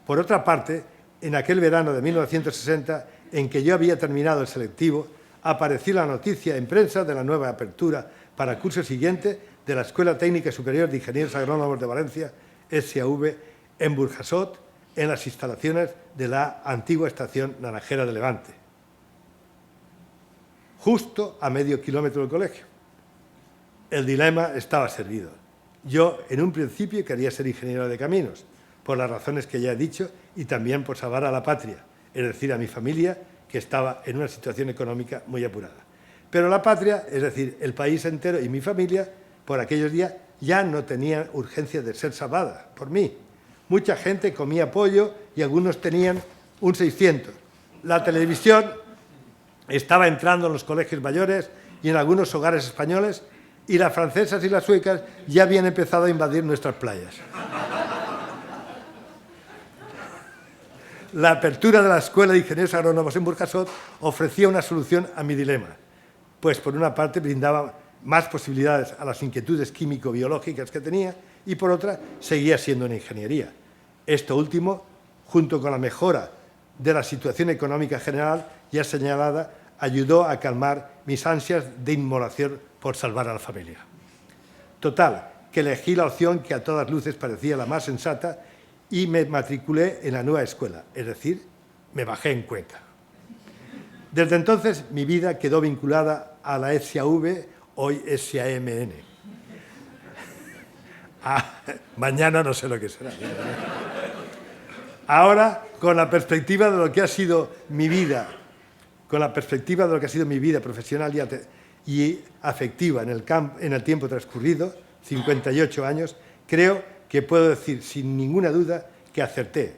Por otra parte, en aquel verano de 1960, en que yo había terminado el selectivo, apareció la noticia en prensa de la nueva apertura para el curso siguiente de la Escuela Técnica Superior de Ingenieros Agrónomos de Valencia, SAV, en Burjasot, en las instalaciones de la antigua estación Naranjera de Levante, justo a medio kilómetro del colegio. El dilema estaba servido. Yo, en un principio, quería ser ingeniero de caminos, por las razones que ya he dicho, y también por salvar a la patria, es decir, a mi familia, que estaba en una situación económica muy apurada. Pero la patria, es decir, el país entero y mi familia, por aquellos días ya no tenían urgencia de ser salvada por mí. Mucha gente comía pollo y algunos tenían un 600. La televisión estaba entrando en los colegios mayores y en algunos hogares españoles, y las francesas y las suecas ya habían empezado a invadir nuestras playas. La apertura de la Escuela de Ingenieros Agrónomos en Burjasot ofrecía una solución a mi dilema, pues por una parte brindaba más posibilidades a las inquietudes químico-biológicas que tenía y por otra seguía siendo una ingeniería. Esto último, junto con la mejora de la situación económica general ya señalada, ayudó a calmar mis ansias de inmolación por salvar a la familia. Total, que elegí la opción que a todas luces parecía la más sensata y me matriculé en la nueva escuela, es decir, me bajé en Cuenca. Desde entonces mi vida quedó vinculada a la SAV, hoy SAMN. Mañana no sé lo que será. Ahora, con la perspectiva de lo que ha sido mi vida, profesional y afectiva en el tiempo transcurrido, 58 años, creo que puedo decir sin ninguna duda que acerté.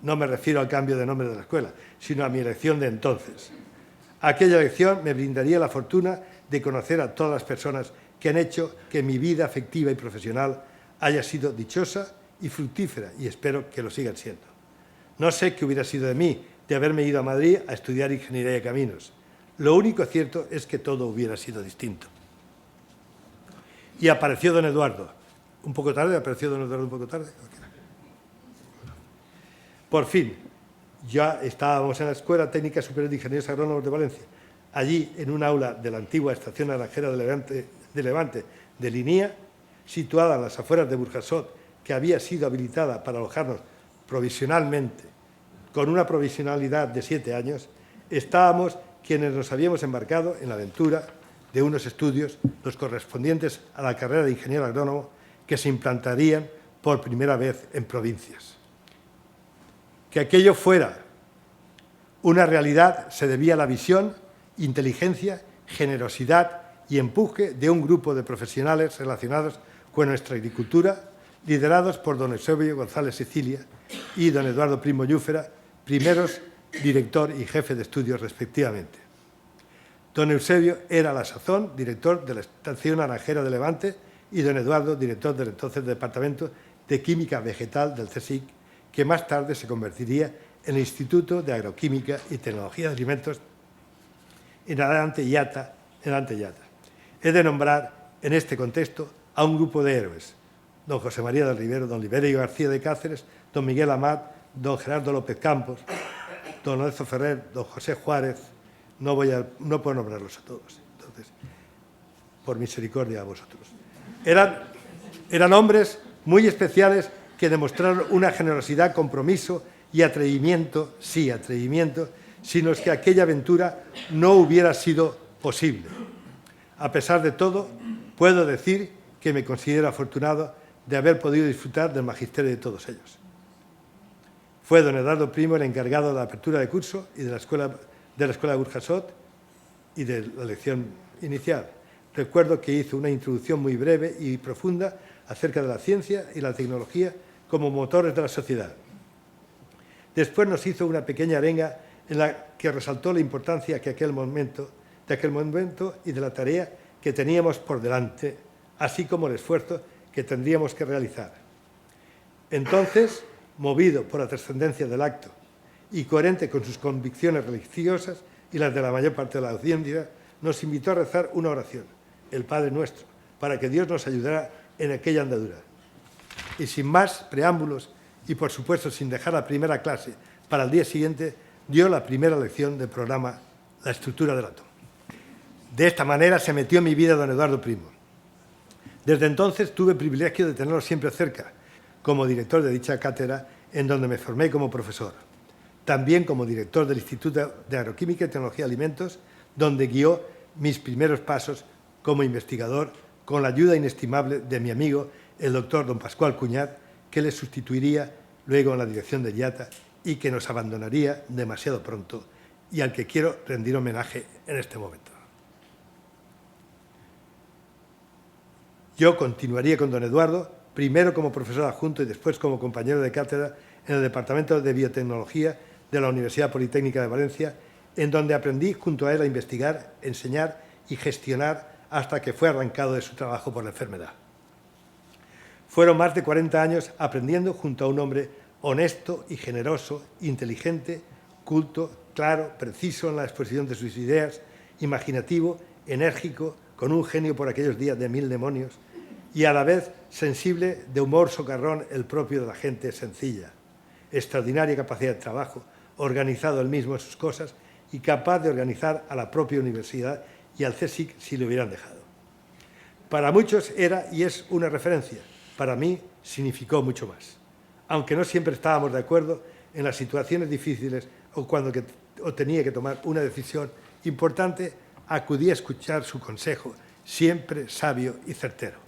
No me refiero al cambio de nombre de la escuela, sino a mi elección de entonces. Aquella elección me brindaría la fortuna de conocer a todas las personas que han hecho que mi vida afectiva y profesional haya sido dichosa y fructífera, y espero que lo sigan siendo. No sé qué hubiera sido de mí de haberme ido a Madrid a estudiar Ingeniería de Caminos. Lo único cierto es que todo hubiera sido distinto. Y apareció don Eduardo. Un poco tarde. Por fin, ya estábamos en la Escuela Técnica Superior de Ingenieros Agrónomos de Valencia. Allí, en un aula de la antigua estación Naranjera de Levante de Linía, situada en las afueras de Burjasot, que había sido habilitada para alojarnos provisionalmente, con una provisionalidad de 7 años, estábamos quienes nos habíamos embarcado en la aventura de unos estudios, los correspondientes a la carrera de ingeniero agrónomo, que se implantarían por primera vez en provincias. Que aquello fuera una realidad se debía a la visión, inteligencia, generosidad y empuje de un grupo de profesionales relacionados con nuestra agricultura, liderados por don Eusebio González Sicilia y don Eduardo Primo Llúfera, primeros director y jefe de estudios respectivamente. Don Eusebio era a la sazón director de la estación Naranjera de Levante y don Eduardo director del entonces Departamento de Química Vegetal del CSIC, que más tarde se convertiría en el Instituto de Agroquímica y Tecnología de Alimentos en Anteyata. He de nombrar en este contexto a un grupo de héroes: don José María del Rivero, don Liberio García de Cáceres, don Miguel Amat, don Gerardo López Campos, don Lorenzo Ferrer, don José Juárez. No puedo nombrarlos a todos, entonces, por misericordia a vosotros. Eran hombres muy especiales que demostraron una generosidad, compromiso y atrevimiento, sin los que aquella aventura no hubiera sido posible. A pesar de todo, puedo decir que me considero afortunado de haber podido disfrutar del magisterio de todos ellos. Fue don Eduardo Primo el encargado de la apertura de curso y de la escuela de Burjasot y de la lección inicial. Recuerdo que hizo una introducción muy breve y profunda acerca de la ciencia y la tecnología como motores de la sociedad. Después nos hizo una pequeña arenga en la que resaltó la importancia de aquel momento y de la tarea que teníamos por delante, así como el esfuerzo que tendríamos que realizar. Entonces, movido por la trascendencia del acto y coherente con sus convicciones religiosas y las de la mayor parte de la audiencia, nos invitó a rezar una oración, el Padre Nuestro, para que Dios nos ayudara en aquella andadura. Y sin más preámbulos, y por supuesto sin dejar la primera clase para el día siguiente, dio la primera lección del programa La estructura del átomo. De esta manera se metió en mi vida don Eduardo Primo. Desde entonces tuve el privilegio de tenerlo siempre cerca, como director de dicha cátedra, en donde me formé como profesor. También como director del Instituto de Agroquímica y Tecnología de Alimentos, donde guió mis primeros pasos como investigador con la ayuda inestimable de mi amigo, el doctor don Pascual Cuñat, que le sustituiría luego en la dirección de IATA y que nos abandonaría demasiado pronto y al que quiero rendir homenaje en este momento. Yo continuaría con don Eduardo, primero como profesor adjunto y después como compañero de cátedra en el Departamento de Biotecnología de la Universidad Politécnica de Valencia, en donde aprendí junto a él a investigar, enseñar y gestionar hasta que fue arrancado de su trabajo por la enfermedad. Fueron más de 40 años aprendiendo junto a un hombre honesto y generoso, inteligente, culto, claro, preciso en la exposición de sus ideas, imaginativo, enérgico, con un genio por aquellos días de 1000 demonios y a la vez sensible, de humor socarrón, el propio de la gente sencilla. Extraordinaria capacidad de trabajo, organizado él mismo en sus cosas y capaz de organizar a la propia universidad y al CSIC si le hubieran dejado. Para muchos era y es una referencia. Para mí significó mucho más. Aunque no siempre estábamos de acuerdo en las situaciones difíciles o cuando tenía que tomar una decisión importante, acudí a escuchar su consejo, siempre sabio y certero.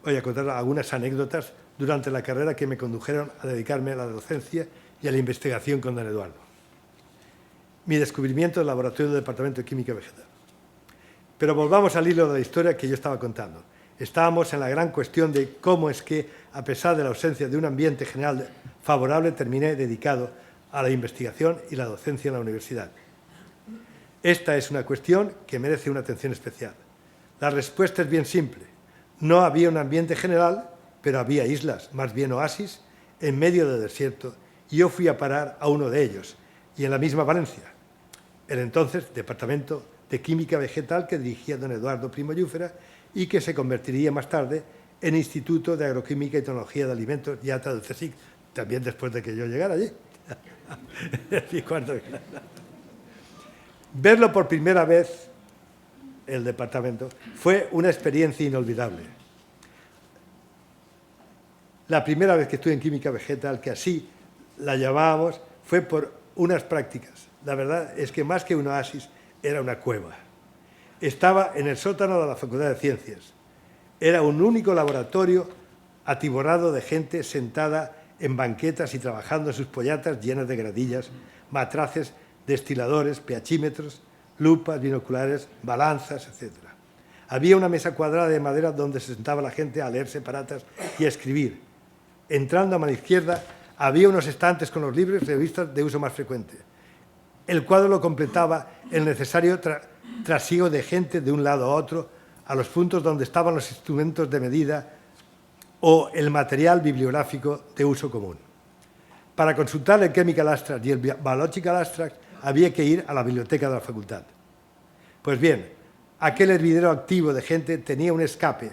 Voy a contar algunas anécdotas durante la carrera que me condujeron a dedicarme a la docencia y a la investigación con don Eduardo. Mi descubrimiento del laboratorio del Departamento de Química Vegetal. Pero volvamos al hilo de la historia que yo estaba contando. Estábamos en la gran cuestión de cómo es que, a pesar de la ausencia de un ambiente general favorable, terminé dedicado a la investigación y la docencia en la universidad. Esta es una cuestión que merece una atención especial. La respuesta es bien simple. No había un ambiente general, pero había islas, más bien oasis, en medio del desierto, y yo fui a parar a uno de ellos, y en la misma Valencia, el entonces Departamento de Química Vegetal que dirigía don Eduardo Primo Llúfera y que se convertiría más tarde en Instituto de Agroquímica y Tecnología de Alimentos, IATA del CSIC, también después de que yo llegara allí. Verlo por primera vez, el departamento, fue una experiencia inolvidable. La primera vez que estuve en Química Vegetal, que así la llamábamos, fue por unas prácticas. La verdad es que más que un oasis, era una cueva. Estaba en el sótano de la Facultad de Ciencias. Era un único laboratorio atiborrado de gente sentada en banquetas y trabajando en sus pollatas llenas de gradillas, matraces, destiladores, pHímetros, lupas, binoculares, balanzas, etc. Había una mesa cuadrada de madera donde se sentaba la gente a leer separatas y a escribir. Entrando a mano izquierda había unos estantes con los libros y revistas de uso más frecuente. El cuadro lo completaba el necesario trasiego de gente de un lado a otro, a los puntos donde estaban los instrumentos de medida o el material bibliográfico de uso común. Para consultar el Chemical Abstract y el Biological Abstract había que ir a la biblioteca de la facultad. Pues bien, aquel hervidero activo de gente tenía un escape,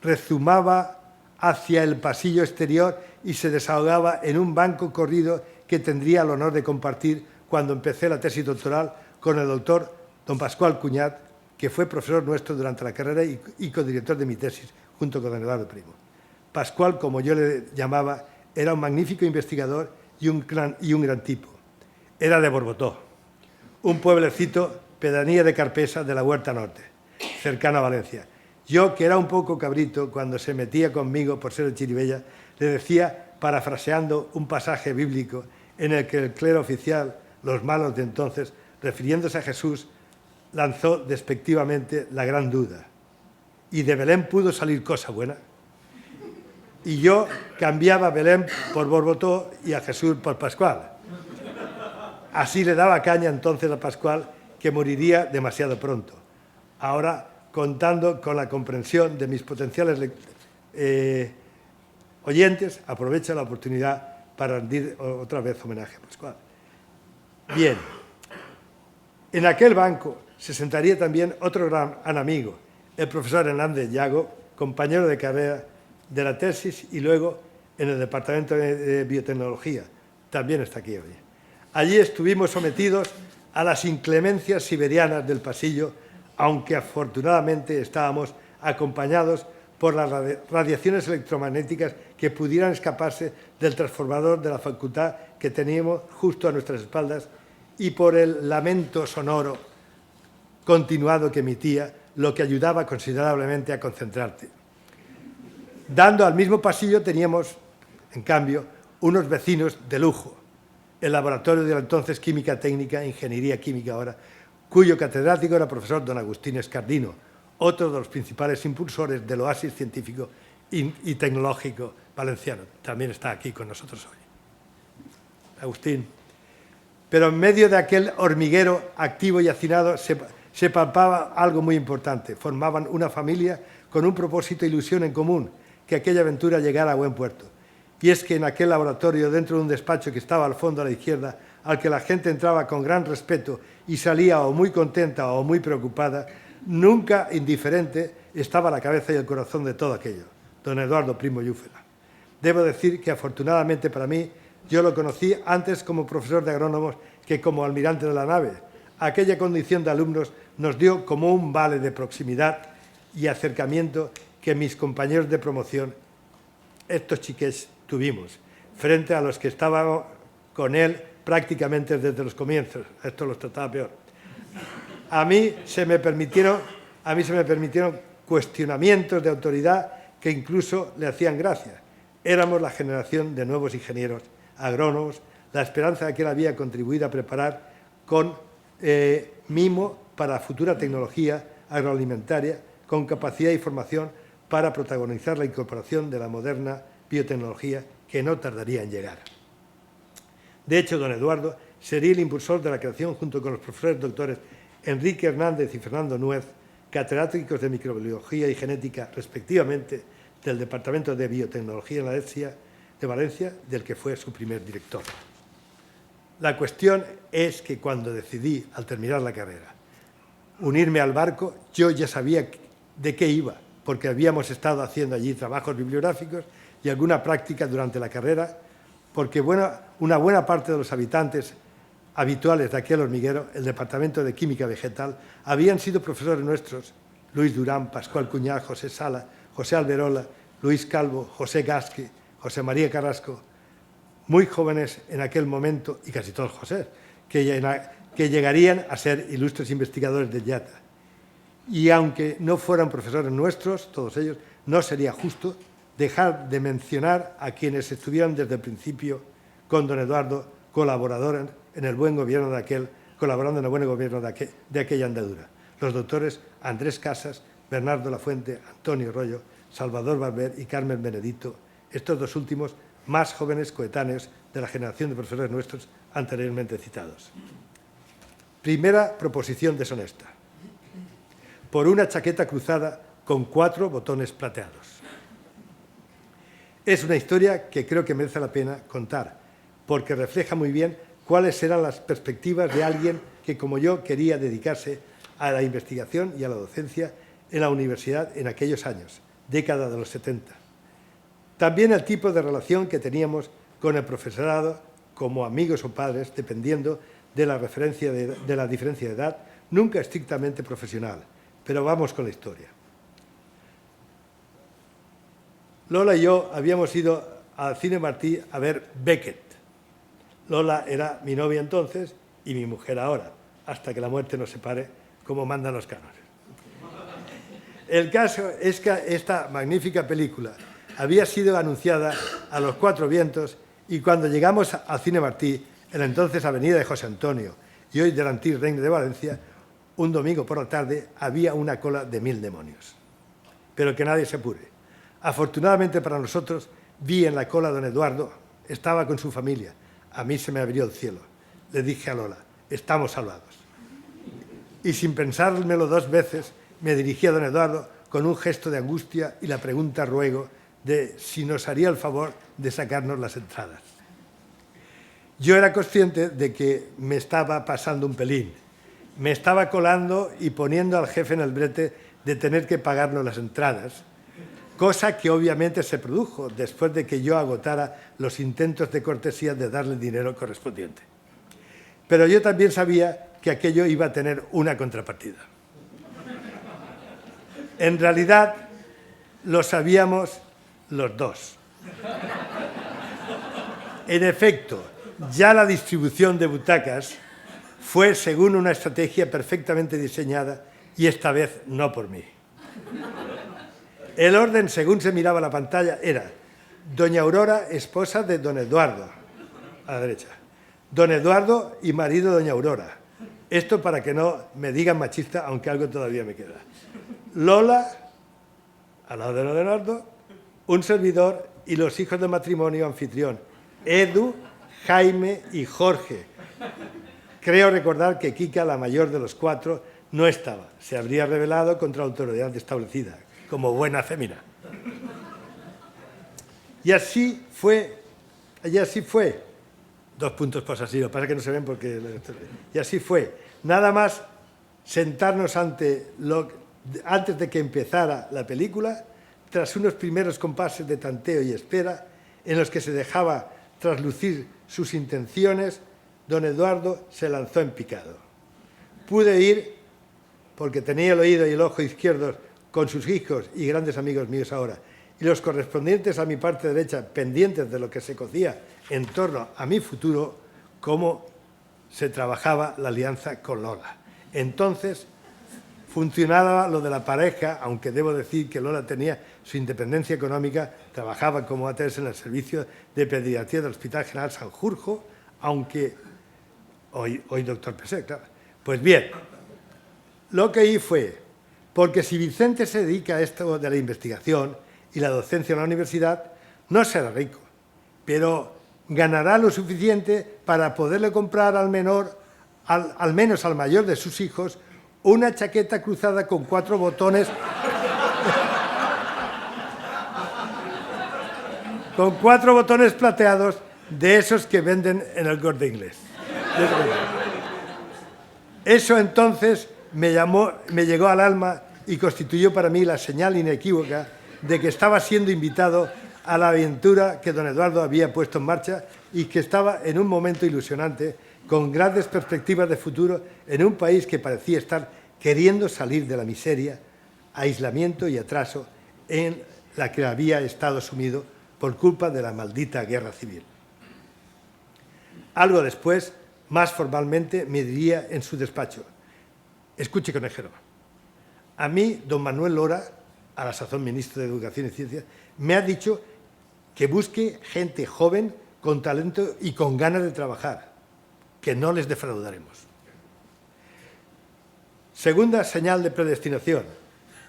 rezumaba hacia el pasillo exterior y se desahogaba en un banco corrido que tendría el honor de compartir cuando empecé la tesis doctoral con el doctor don Pascual Cuñat, que fue profesor nuestro durante la carrera y codirector de mi tesis, junto con don Eduardo Primo. Pascual, como yo le llamaba, era un magnífico investigador y un gran tipo. Era de Borbotó, un pueblecito, pedanía de Carpesa, de la Huerta Norte, cercano a Valencia. Yo, que era un poco cabrito, cuando se metía conmigo por ser de Chiribella, le decía, parafraseando un pasaje bíblico en el que el clero oficial, los malos de entonces, refiriéndose a Jesús, lanzó despectivamente la gran duda. ¿Y de Belén pudo salir cosa buena? Y yo cambiaba Belén por Borbotó y a Jesús por Pascual. Así le daba caña entonces a Pascual, que moriría demasiado pronto. Ahora, contando con la comprensión de mis potenciales oyentes, aprovecho la oportunidad para rendir otra vez homenaje a Pascual. Bien, en aquel banco se sentaría también otro gran amigo, el profesor Hernández Llago, compañero de carrera de la tesis y luego en el Departamento de Biotecnología. También está aquí hoy. Allí estuvimos sometidos a las inclemencias siberianas del pasillo, aunque afortunadamente estábamos acompañados por las radiaciones electromagnéticas que pudieran escaparse del transformador de la facultad que teníamos justo a nuestras espaldas y por el lamento sonoro continuado que emitía, lo que ayudaba considerablemente a concentrarte. Dando al mismo pasillo teníamos, en cambio, unos vecinos de lujo, el laboratorio de la entonces Química Técnica, Ingeniería Química ahora, cuyo catedrático era el profesor don Agustín Escardino, otro de los principales impulsores del oasis científico y tecnológico valenciano. También está aquí con nosotros hoy. Agustín. Pero en medio de aquel hormiguero activo y hacinado se palpaba algo muy importante. Formaban una familia con un propósito e ilusión en común, que aquella aventura llegara a buen puerto. Y es que en aquel laboratorio, dentro de un despacho que estaba al fondo a la izquierda, al que la gente entraba con gran respeto y salía o muy contenta o muy preocupada, nunca indiferente estaba la cabeza y el corazón de todo aquello, don Eduardo Primo Llúfera. Debo decir que afortunadamente para mí, yo lo conocí antes como profesor de agrónomos que como almirante de la nave. Aquella condición de alumnos nos dio como un vale de proximidad y acercamiento que mis compañeros de promoción, estos chiques, tuvimos, frente a los que estábamos con él prácticamente desde los comienzos. Esto los trataba peor. A mí se me permitieron cuestionamientos de autoridad que incluso le hacían gracia. Éramos la generación de nuevos ingenieros, agrónomos, la esperanza que él había contribuido a preparar con mimo para la futura tecnología agroalimentaria, con capacidad y formación para protagonizar la incorporación de la moderna biotecnología que no tardaría en llegar. De hecho, don Eduardo sería el impulsor de la creación, junto con los profesores doctores Enrique Hernández y Fernando Nuez, catedráticos de microbiología y genética, respectivamente, del Departamento de Biotecnología en la ETSIA de Valencia, del que fue su primer director. La cuestión es que cuando decidí, al terminar la carrera, unirme al barco, yo ya sabía de qué iba, porque habíamos estado haciendo allí trabajos bibliográficos y alguna práctica durante la carrera, porque una buena parte de los habitantes habituales de aquel hormiguero, el Departamento de Química Vegetal, habían sido profesores nuestros, Luis Durán, Pascual Cuñal, José Sala, José Alberola, Luis Calvo, José Gasque, José María Carrasco, muy jóvenes en aquel momento, y casi todos José, que llegarían a ser ilustres investigadores de IATA. Y aunque no fueran profesores nuestros, todos ellos, no sería justo dejar de mencionar a quienes estuvieron desde el principio con don Eduardo, colaborando en el buen gobierno de aquella andadura. Los doctores Andrés Casas, Bernardo Lafuente, Antonio Rollo, Salvador Barber y Carmen Benedito, estos dos últimos más jóvenes coetáneos de la generación de profesores nuestros anteriormente citados. Primera proposición deshonesta. Por una chaqueta cruzada con 4 botones plateados. Es una historia que creo que merece la pena contar, porque refleja muy bien cuáles eran las perspectivas de alguien que, como yo, quería dedicarse a la investigación y a la docencia en la universidad en aquellos años, década de los 70. También el tipo de relación que teníamos con el profesorado, como amigos o padres, dependiendo de la diferencia de edad, nunca estrictamente profesional. Pero vamos con la historia. Lola y yo habíamos ido al Cine Martí a ver Beckett. Lola era mi novia entonces y mi mujer ahora, hasta que la muerte nos separe, como mandan los cánones. El caso es que esta magnífica película había sido anunciada a los 4 vientos y cuando llegamos al Cine Martí, en la entonces avenida de José Antonio y hoy del Antiguo Regne de Valencia, un domingo por la tarde había una cola de 1000 demonios. Pero que nadie se apure. Afortunadamente para nosotros, vi en la cola a don Eduardo, estaba con su familia. A mí se me abrió el cielo. Le dije a Lola, estamos salvados. Y sin pensármelo 2 veces, me dirigí a don Eduardo con un gesto de angustia y la pregunta ruego de si nos haría el favor de sacarnos las entradas. Yo era consciente de que me estaba pasando un pelín. Me estaba colando y poniendo al jefe en el brete de tener que pagarnos las entradas, cosa que obviamente se produjo después de que yo agotara los intentos de cortesía de darle el dinero correspondiente. Pero yo también sabía que aquello iba a tener una contrapartida. En realidad, lo sabíamos los dos. En efecto, ya la distribución de butacas fue según una estrategia perfectamente diseñada y esta vez no por mí. El orden, según se miraba la pantalla, era doña Aurora, esposa de don Eduardo, a la derecha. Don Eduardo y marido de doña Aurora. Esto para que no me digan machista, aunque algo todavía me queda. Lola, al lado de don Eduardo, un servidor y los hijos de matrimonio anfitrión, Edu, Jaime y Jorge. Creo recordar que Kika, la mayor de los cuatro, no estaba. Se habría rebelado contra la autoridad establecida, como buena fémina. Y así fue. Dos puntos posesivos, para que no se ven porque... Y así fue. Nada más sentarnos antes de que empezara la película, tras unos primeros compases de tanteo y espera, en los que se dejaba traslucir sus intenciones, don Eduardo se lanzó en picado. Pude ir, porque tenía el oído y el ojo izquierdos con sus hijos y grandes amigos míos ahora, y los correspondientes a mi parte derecha, pendientes de lo que se cocía en torno a mi futuro, cómo se trabajaba la alianza con Lola. Entonces, funcionaba lo de la pareja, aunque debo decir que Lola tenía su independencia económica, trabajaba como ATS en el servicio de pediatría del Hospital General Sanjurjo, aunque hoy doctor Pesé, claro. Pues bien, lo que hice fue, porque si Vicente se dedica a esto de la investigación y la docencia en la universidad, no será rico, pero ganará lo suficiente para poderle comprar al menor, al menos al mayor de sus hijos, una chaqueta cruzada con 4 botones con 4 botones plateados de esos que venden en el Corte Inglés. Eso entonces me llegó al alma y constituyó para mí la señal inequívoca de que estaba siendo invitado a la aventura que don Eduardo había puesto en marcha y que estaba en un momento ilusionante, con grandes perspectivas de futuro, en un país que parecía estar queriendo salir de la miseria, aislamiento y atraso en la que había estado sumido por culpa de la maldita guerra civil. Algo después, más formalmente, me diría en su despacho: escuche, conejero, a mí, don Manuel Lora, a la sazón ministro de Educación y Ciencia, me ha dicho que busque gente joven, con talento y con ganas de trabajar, que no les defraudaremos. Segunda señal de predestinación,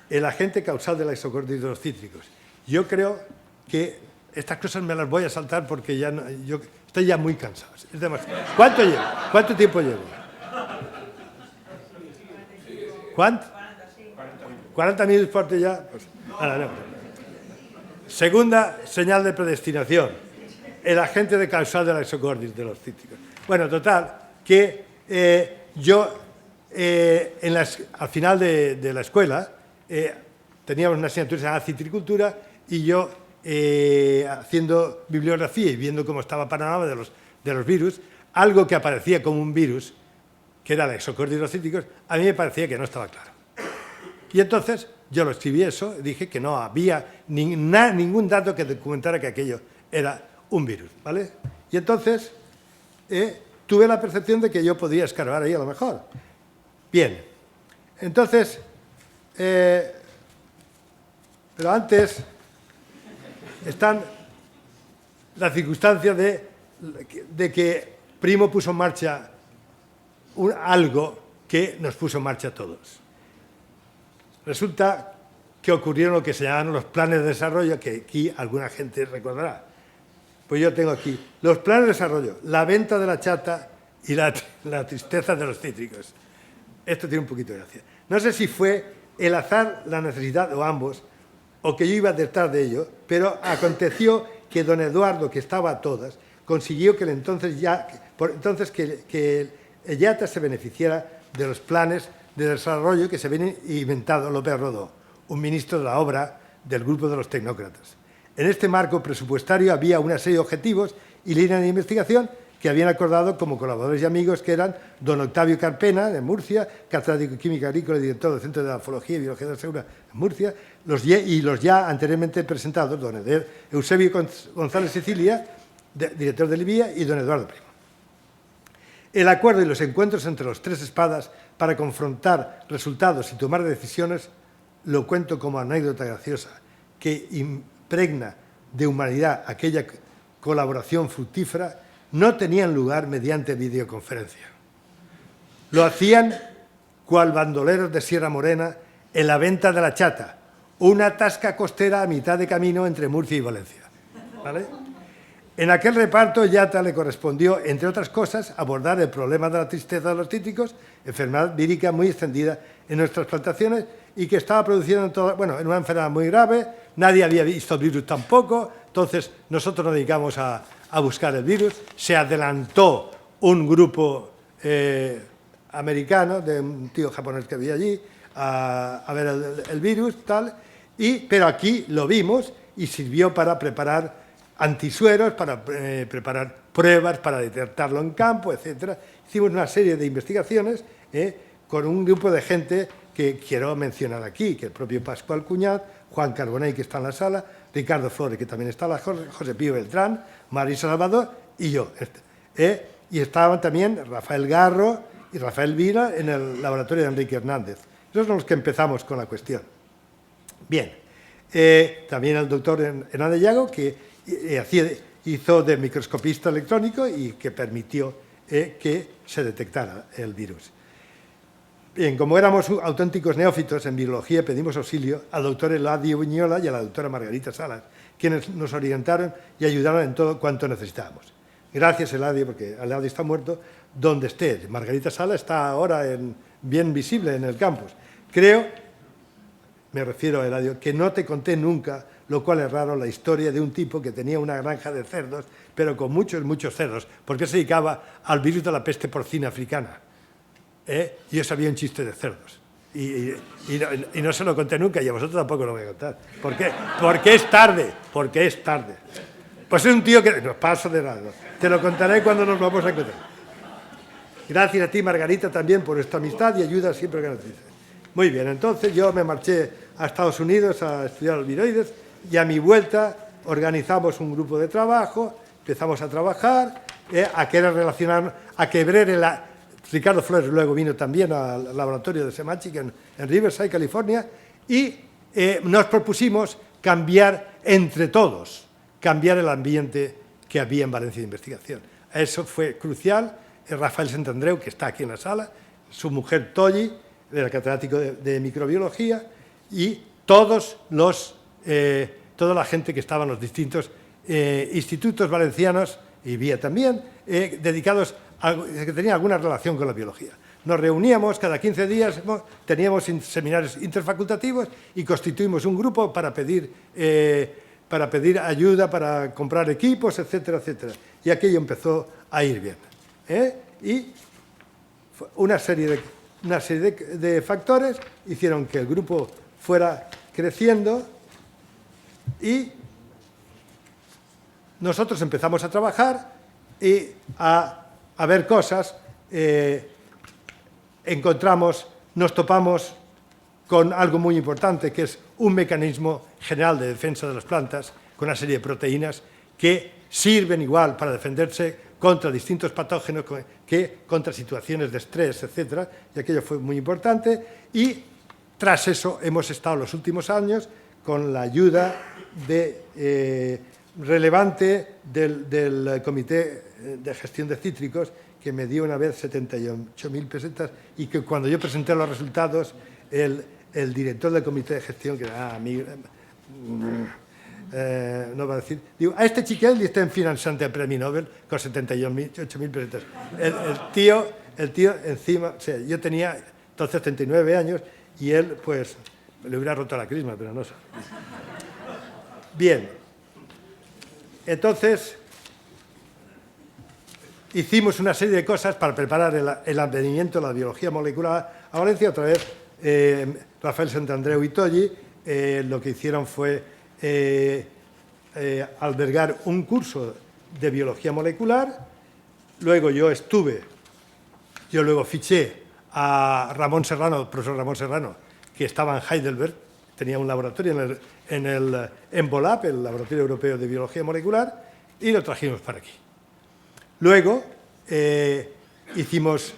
el agente causal de la isocordis de los cítricos. Yo creo que estas cosas me las voy a saltar porque ya no, yo estoy ya muy cansado. Es demasiado. ¿Cuánto llevo? ¿Cuánto tiempo llevo? ¿Cuánto? 40 minutos parte ya. Pues, ahora no. Segunda señal de predestinación, el agente de causal de la isocordis de los cítricos. Bueno, total, que yo al final de la escuela teníamos una asignatura llamada citricultura y yo haciendo bibliografía y viendo cómo estaba el panorama de los virus, algo que aparecía como un virus, que era la isocordis de los cítricos, a mí me parecía que no estaba claro. Y entonces yo lo escribí eso, dije que no había ningún dato que documentara que aquello era un virus, ¿vale? Y entonces tuve la percepción de que yo podía escarbar ahí a lo mejor. Bien, entonces, pero antes están las circunstancias de que Primo puso en marcha algo que nos puso en marcha a todos. Resulta que ocurrieron lo que se llaman los planes de desarrollo, que aquí alguna gente recordará. Pues yo tengo aquí los planes de desarrollo, la venta de la chata y la tristeza de los cítricos. Esto tiene un poquito de gracia. No sé si fue el azar, la necesidad o ambos, o que yo iba detrás de ello, pero aconteció que don Eduardo, que estaba a todas, consiguió que el Yata se beneficiara de los planes de desarrollo que se había inventado López Rodó, un ministro de la obra del grupo de los tecnócratas. En este marco presupuestario había una serie de objetivos y líneas de investigación que habían acordado como colaboradores y amigos, que eran don Octavio Carpena, de Murcia, catedrático de Química Agrícola y director del Centro de Morfología y Biología de la Segura, en Murcia, y los ya anteriormente presentados, don Eusebio González Sicilia, director del IBIA, y don Eduardo Primo. El acuerdo y los encuentros entre los tres espadas para confrontar resultados y tomar decisiones, lo cuento como anécdota graciosa, que impregna de humanidad aquella colaboración fructífera, no tenían lugar mediante videoconferencia. Lo hacían cual bandoleros de Sierra Morena en la venta de la Chata, una tasca costera a mitad de camino entre Murcia y Valencia. ¿Vale? En aquel reparto, Yata le correspondió, entre otras cosas, abordar el problema de la tristeza de los cítricos, enfermedad vírica muy extendida en nuestras plantaciones y que estaba produciendo en una enfermedad muy grave. Nadie había visto el virus tampoco, entonces nosotros nos dedicamos a buscar el virus. Se adelantó un grupo americano, de un tío japonés que había allí, a ver el virus, tal, pero aquí lo vimos y sirvió para preparar antisueros, para preparar pruebas, para detectarlo en campo, etc. Hicimos una serie de investigaciones con un grupo de gente que quiero mencionar aquí, que el propio Pascual Cuñat, Juan Carbonell, que está en la sala, Ricardo Flores, que también está en la sala, José Pío Beltrán, Marisa Salvador y yo. Y estaban también Rafael Garro y Rafael Vila en el laboratorio de Enrique Hernández. Esos son los que empezamos con la cuestión. Bien, también el doctor Hernández Llago, que hizo de microscopista electrónico y que permitió que se detectara el virus. Bien, como éramos auténticos neófitos en biología, pedimos auxilio al doctor Eladio Viñola y a la doctora Margarita Salas, quienes nos orientaron y ayudaron en todo cuanto necesitábamos. Gracias, Eladio, porque Eladio está muerto donde esté. Margarita Salas está ahora bien visible en el campus. Creo, me refiero a Eladio, que no te conté nunca, lo cual es raro, la historia de un tipo que tenía una granja de cerdos, pero con muchos cerdos, porque se dedicaba al virus de la peste porcina africana. Y yo sabía un chiste de cerdos. Y no se lo conté nunca, y a vosotros tampoco lo voy a contar. ¿Por qué? Porque es tarde. Porque es tarde. Pues es un tío que... No, paso de nada. Te lo contaré cuando nos vamos a encontrar. Gracias a ti, Margarita, también por esta amistad y ayuda siempre que necesites. Muy bien, entonces yo me marché a Estados Unidos a estudiar el viroides y a mi vuelta organizamos un grupo de trabajo, empezamos a trabajar, a querer relacionar, a quebrar Ricardo Flores luego vino también al laboratorio de Semachic en Riverside, California, y nos propusimos cambiar entre todos, cambiar el ambiente que había en Valencia de investigación. Eso fue crucial. Rafael Santandreu, que está aquí en la sala, su mujer Tolli, era catedrático de microbiología, y toda la gente que estaba en los distintos institutos valencianos, y vía también, dedicados que tenían alguna relación con la biología. Nos reuníamos cada 15 días, teníamos seminarios interfacultativos y constituimos un grupo para pedir ayuda, para comprar equipos, etcétera, etcétera. Y aquello empezó a ir bien. Y una serie de factores hicieron que el grupo fuera creciendo y nosotros empezamos a trabajar y a ver cosas. Nos topamos con algo muy importante, que es un mecanismo general de defensa de las plantas, con una serie de proteínas que sirven igual para defenderse contra distintos patógenos que contra situaciones de estrés, etc. Y aquello fue muy importante. Y tras eso hemos estado los últimos años con la ayuda relevante del Comité de Gestión de Cítricos, que me dio una vez 78.000 pesetas y que cuando yo presenté los resultados, el director del Comité de Gestión, que era amigo... no va a decir, digo, a este chiquel li estem finançant el Premi Nobel con 78.000 pesetas. El tío encima, o sea, yo tenía entonces 39 años y él, pues, le hubiera roto la crisma, pero no sé. Bien, entonces, hicimos una serie de cosas para preparar el advenimiento de la biología molecular a Valencia. Otra vez, Rafael Santandreu y Tolli lo que hicieron fue albergar un curso de biología molecular. Luego yo luego fiché a Ramón Serrano, el profesor Ramón Serrano, que estaba en Heidelberg, tenía un laboratorio en BOLAB, el Laboratorio Europeo de Biología Molecular, y lo trajimos para aquí. Luego hicimos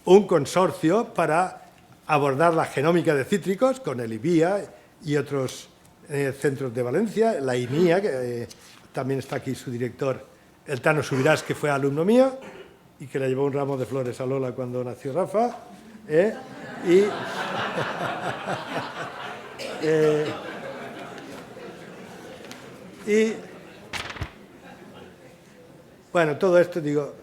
un consorcio para abordar la genómica de cítricos con el IBIA y otros centros de Valencia, la INIA, que también está aquí su director, el Tano Subirás, que fue alumno mío y que le llevó un ramo de flores a Lola cuando nació Rafa. Bueno, todo esto, digo,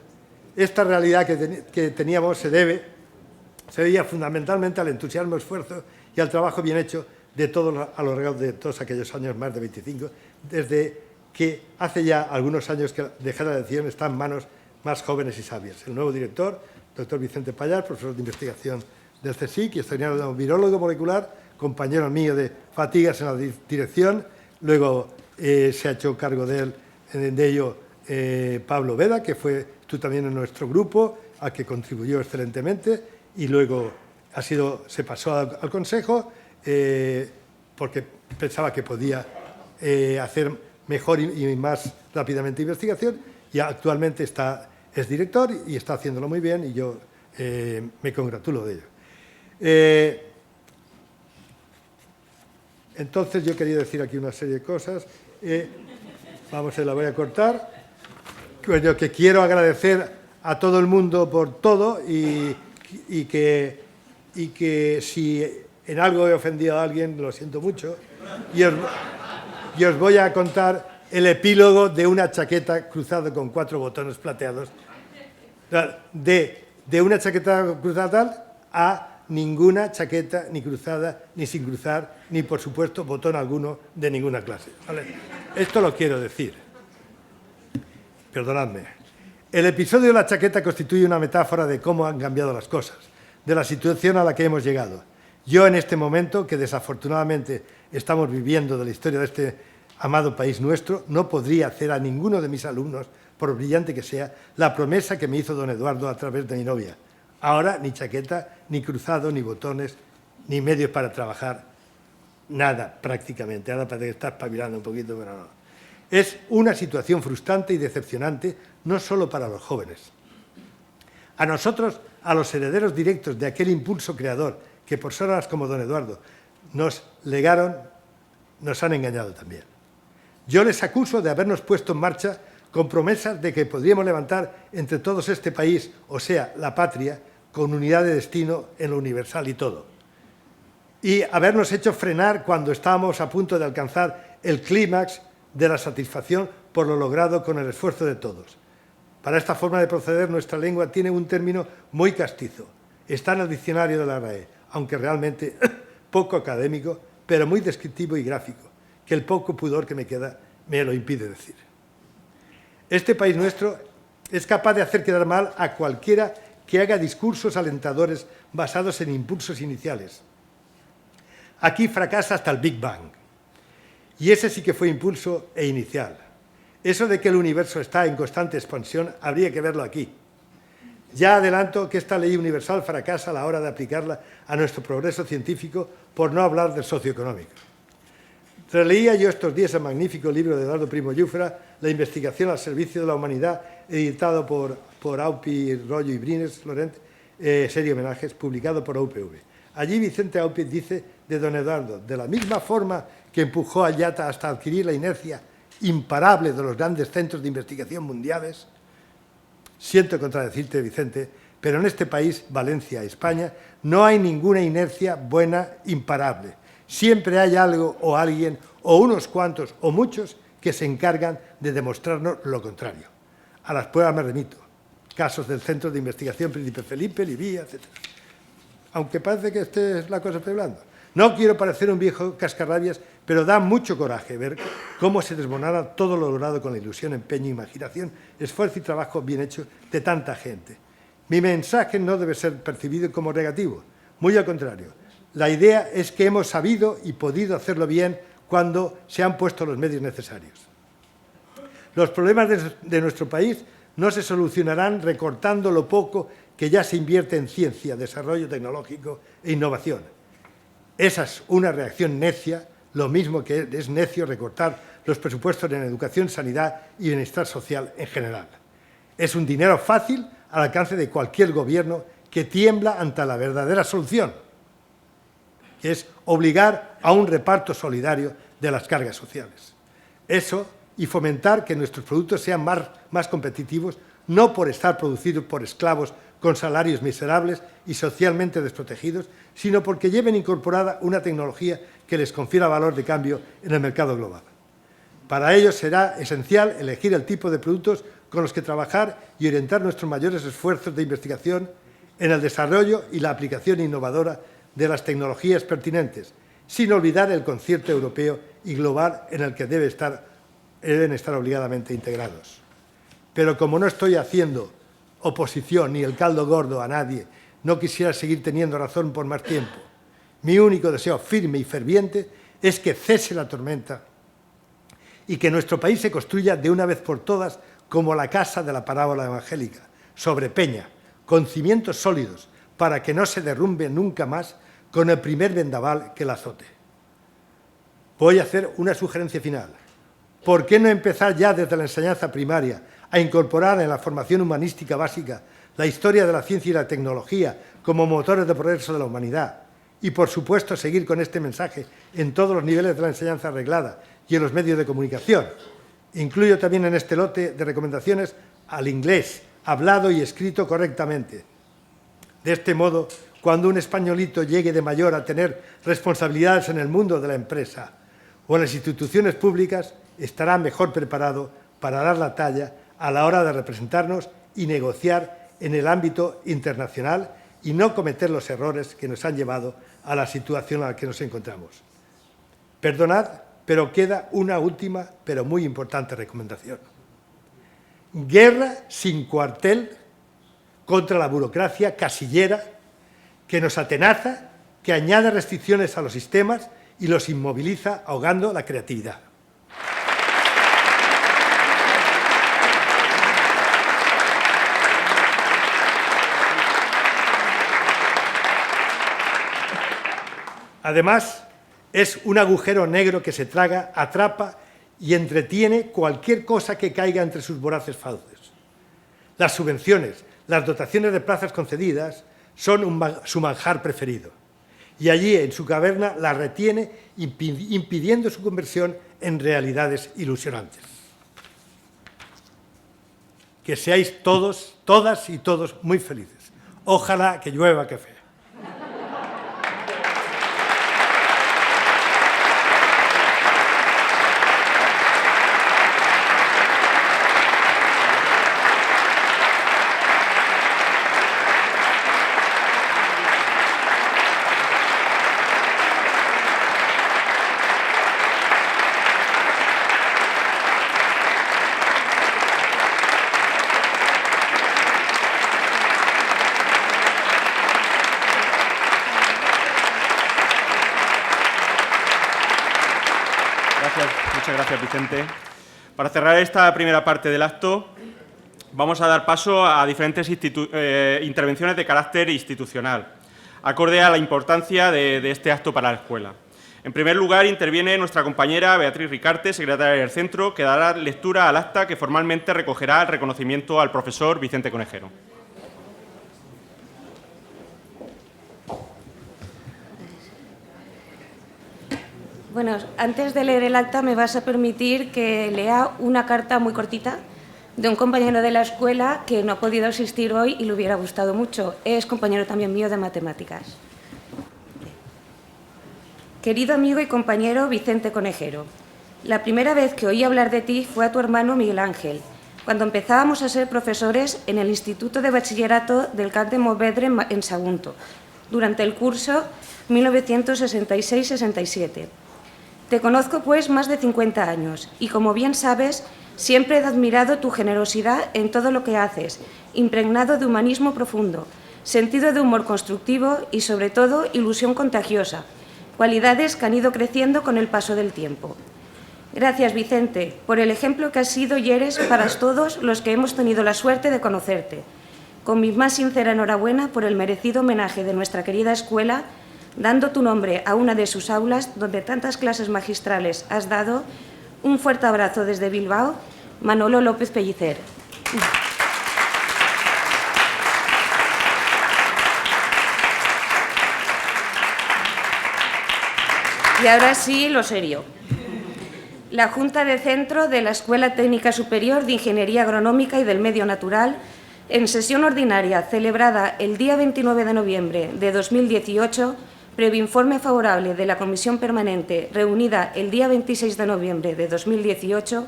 esta realidad que teníamos se debía fundamentalmente al entusiasmo, esfuerzo y al trabajo bien hecho de todos a lo largo de todos aquellos años, más de 25, desde que hace ya algunos años que dejé la decisión está en manos más jóvenes y sabias. El nuevo director, doctor Vicente Payar, profesor de investigación del CSIC y extraordinario virólogo molecular, compañero mío de fatigas en la dirección. Luego se ha hecho cargo de ello Pablo Veda, que estuvo también en nuestro grupo, al que contribuyó excelentemente, y luego se pasó al Consejo porque pensaba que podía hacer mejor y más rápidamente investigación, y actualmente es director y está haciéndolo muy bien, y yo me congratulo de ello. Entonces yo quería decir aquí una serie de cosas. La voy a cortar. Yo que quiero agradecer a todo el mundo por todo y que si en algo he ofendido a alguien, lo siento mucho. Y os voy a contar el epílogo de una chaqueta cruzada con 4 botones plateados. De una chaqueta cruzada tal a ninguna chaqueta, ni cruzada, ni sin cruzar, ni por supuesto botón alguno de ninguna clase. ¿Vale? Esto lo quiero decir. Perdonadme. El episodio de la chaqueta constituye una metáfora de cómo han cambiado las cosas, de la situación a la que hemos llegado. Yo en este momento, que desafortunadamente estamos viviendo de la historia de este amado país nuestro, no podría hacer a ninguno de mis alumnos, por brillante que sea, la promesa que me hizo don Eduardo a través de mi novia. Ahora ni chaqueta, ni cruzado, ni botones, ni medios para trabajar, nada prácticamente. Ahora parece que está espabilando un poquito, pero no. Es una situación frustrante y decepcionante, no solo para los jóvenes. A nosotros, a los herederos directos de aquel impulso creador que personas como don Eduardo nos legaron, nos han engañado también. Yo les acuso de habernos puesto en marcha con promesas de que podríamos levantar entre todos este país, o sea, la patria, con unidad de destino en lo universal y todo. Y habernos hecho frenar cuando estábamos a punto de alcanzar el clímax de la satisfacción por lo logrado con el esfuerzo de todos. Para esta forma de proceder, nuestra lengua tiene un término muy castizo. Está en el diccionario de la RAE, aunque realmente poco académico, pero muy descriptivo y gráfico, que el poco pudor que me queda me lo impide decir. Este país nuestro es capaz de hacer quedar mal a cualquiera que haga discursos alentadores basados en impulsos iniciales. Aquí fracasa hasta el Big Bang. Y ese sí que fue impulso e inicial. Eso de que el universo está en constante expansión, habría que verlo aquí. Ya adelanto que esta ley universal fracasa a la hora de aplicarla a nuestro progreso científico, por no hablar del socioeconómico. Releía yo estos días el magnífico libro de Eduardo Primo Llufra, La investigación al servicio de la humanidad, editado por Aupi, Rollo y Brines, Laurent, serie homenajes, publicado por UPV. Allí Vicente Aupi dice de don Eduardo, de la misma forma que empujó a Yata hasta adquirir la inercia imparable de los grandes centros de investigación mundiales. Siento contradecirte, Vicente, pero en este país, Valencia, España, no hay ninguna inercia buena imparable. Siempre hay algo o alguien, o unos cuantos o muchos, que se encargan de demostrarnos lo contrario. A las pruebas me remito. Casos del Centro de Investigación Príncipe Felipe, Libia, etc. Aunque parece que esta es la cosa que estoy hablando. No quiero parecer un viejo cascarrabias, pero da mucho coraje ver cómo se desmoronara todo lo logrado con la ilusión, empeño, imaginación, esfuerzo y trabajo bien hecho de tanta gente. Mi mensaje no debe ser percibido como negativo, muy al contrario. La idea es que hemos sabido y podido hacerlo bien cuando se han puesto los medios necesarios. Los problemas de nuestro país no se solucionarán recortando lo poco que ya se invierte en ciencia, desarrollo tecnológico e innovación. Esa es una reacción necia, lo mismo que es necio recortar los presupuestos en educación, sanidad y bienestar social en general. Es un dinero fácil al alcance de cualquier gobierno que tiembla ante la verdadera solución, que es obligar a un reparto solidario de las cargas sociales. Eso y fomentar que nuestros productos sean más competitivos, no por estar producidos por esclavos con salarios miserables y socialmente desprotegidos, sino porque lleven incorporada una tecnología que les confiera valor de cambio en el mercado global. Para ello será esencial elegir el tipo de productos con los que trabajar y orientar nuestros mayores esfuerzos de investigación en el desarrollo y la aplicación innovadora de las tecnologías pertinentes, sin olvidar el concierto europeo y global en el que deben estar obligadamente integrados. Pero como no estoy haciendo oposición ni el caldo gordo a nadie, no quisiera seguir teniendo razón por más tiempo. Mi único deseo firme y ferviente es que cese la tormenta y que nuestro país se construya de una vez por todas como la casa de la parábola evangélica, sobre peña, con cimientos sólidos, para que no se derrumbe nunca más con el primer vendaval que la azote. Voy a hacer una sugerencia final. ¿Por qué no empezar ya desde la enseñanza primaria a incorporar en la formación humanística básica la historia de la ciencia y la tecnología como motores de progreso de la humanidad? Y, por supuesto, seguir con este mensaje en todos los niveles de la enseñanza reglada y en los medios de comunicación. Incluyo también en este lote de recomendaciones al inglés, hablado y escrito correctamente. De este modo, cuando un españolito llegue de mayor a tener responsabilidades en el mundo de la empresa o en las instituciones públicas, estará mejor preparado para dar la talla a la hora de representarnos y negociar en el ámbito internacional y no cometer los errores que nos han llevado a la situación en la que nos encontramos. Perdonad, pero queda una última, pero muy importante recomendación. Guerra sin cuartel contra la burocracia casillera que nos atenaza, que añade restricciones a los sistemas y los inmoviliza ahogando la creatividad. Además, es un agujero negro que se traga, atrapa y entretiene cualquier cosa que caiga entre sus voraces fauces. Las subvenciones, las dotaciones de plazas concedidas son su manjar preferido. Y allí, en su caverna, la retiene, impidiendo su conversión en realidades ilusionantes. Que seáis todos, todas y todos muy felices. Ojalá que llueva café. Muchas gracias, Vicente. Para cerrar esta primera parte del acto, vamos a dar paso a diferentes intervenciones de carácter institucional, acorde a la importancia de este acto para la escuela. En primer lugar, interviene nuestra compañera Beatriz Ricarte, secretaria del centro, que dará lectura al acta que formalmente recogerá el reconocimiento al profesor Vicente Conejero. Bueno, antes de leer el acta me vas a permitir que lea una carta muy cortita de un compañero de la escuela que no ha podido asistir hoy y le hubiera gustado mucho. Es compañero también mío de matemáticas. Querido amigo y compañero Vicente Conejero, la primera vez que oí hablar de ti fue a tu hermano Miguel Ángel, cuando empezábamos a ser profesores en el Instituto de Bachillerato del Camp de Montvedre en Sagunto, durante el curso 1966-67. Te conozco, pues, más de 50 años y, como bien sabes, siempre he admirado tu generosidad en todo lo que haces, impregnado de humanismo profundo, sentido de humor constructivo y, sobre todo, ilusión contagiosa, cualidades que han ido creciendo con el paso del tiempo. Gracias, Vicente, por el ejemplo que has sido y eres para todos los que hemos tenido la suerte de conocerte. Con mi más sincera enhorabuena por el merecido homenaje de nuestra querida escuela, dando tu nombre a una de sus aulas donde tantas clases magistrales has dado. Un fuerte abrazo desde Bilbao, Manolo López Pellicer. Y ahora sí, lo serio. La Junta de Centro de la Escuela Técnica Superior de Ingeniería Agronómica y del Medio Natural, en sesión ordinaria celebrada el día 29 de noviembre de 2018, previo informe favorable de la Comisión Permanente reunida el día 26 de noviembre de 2018,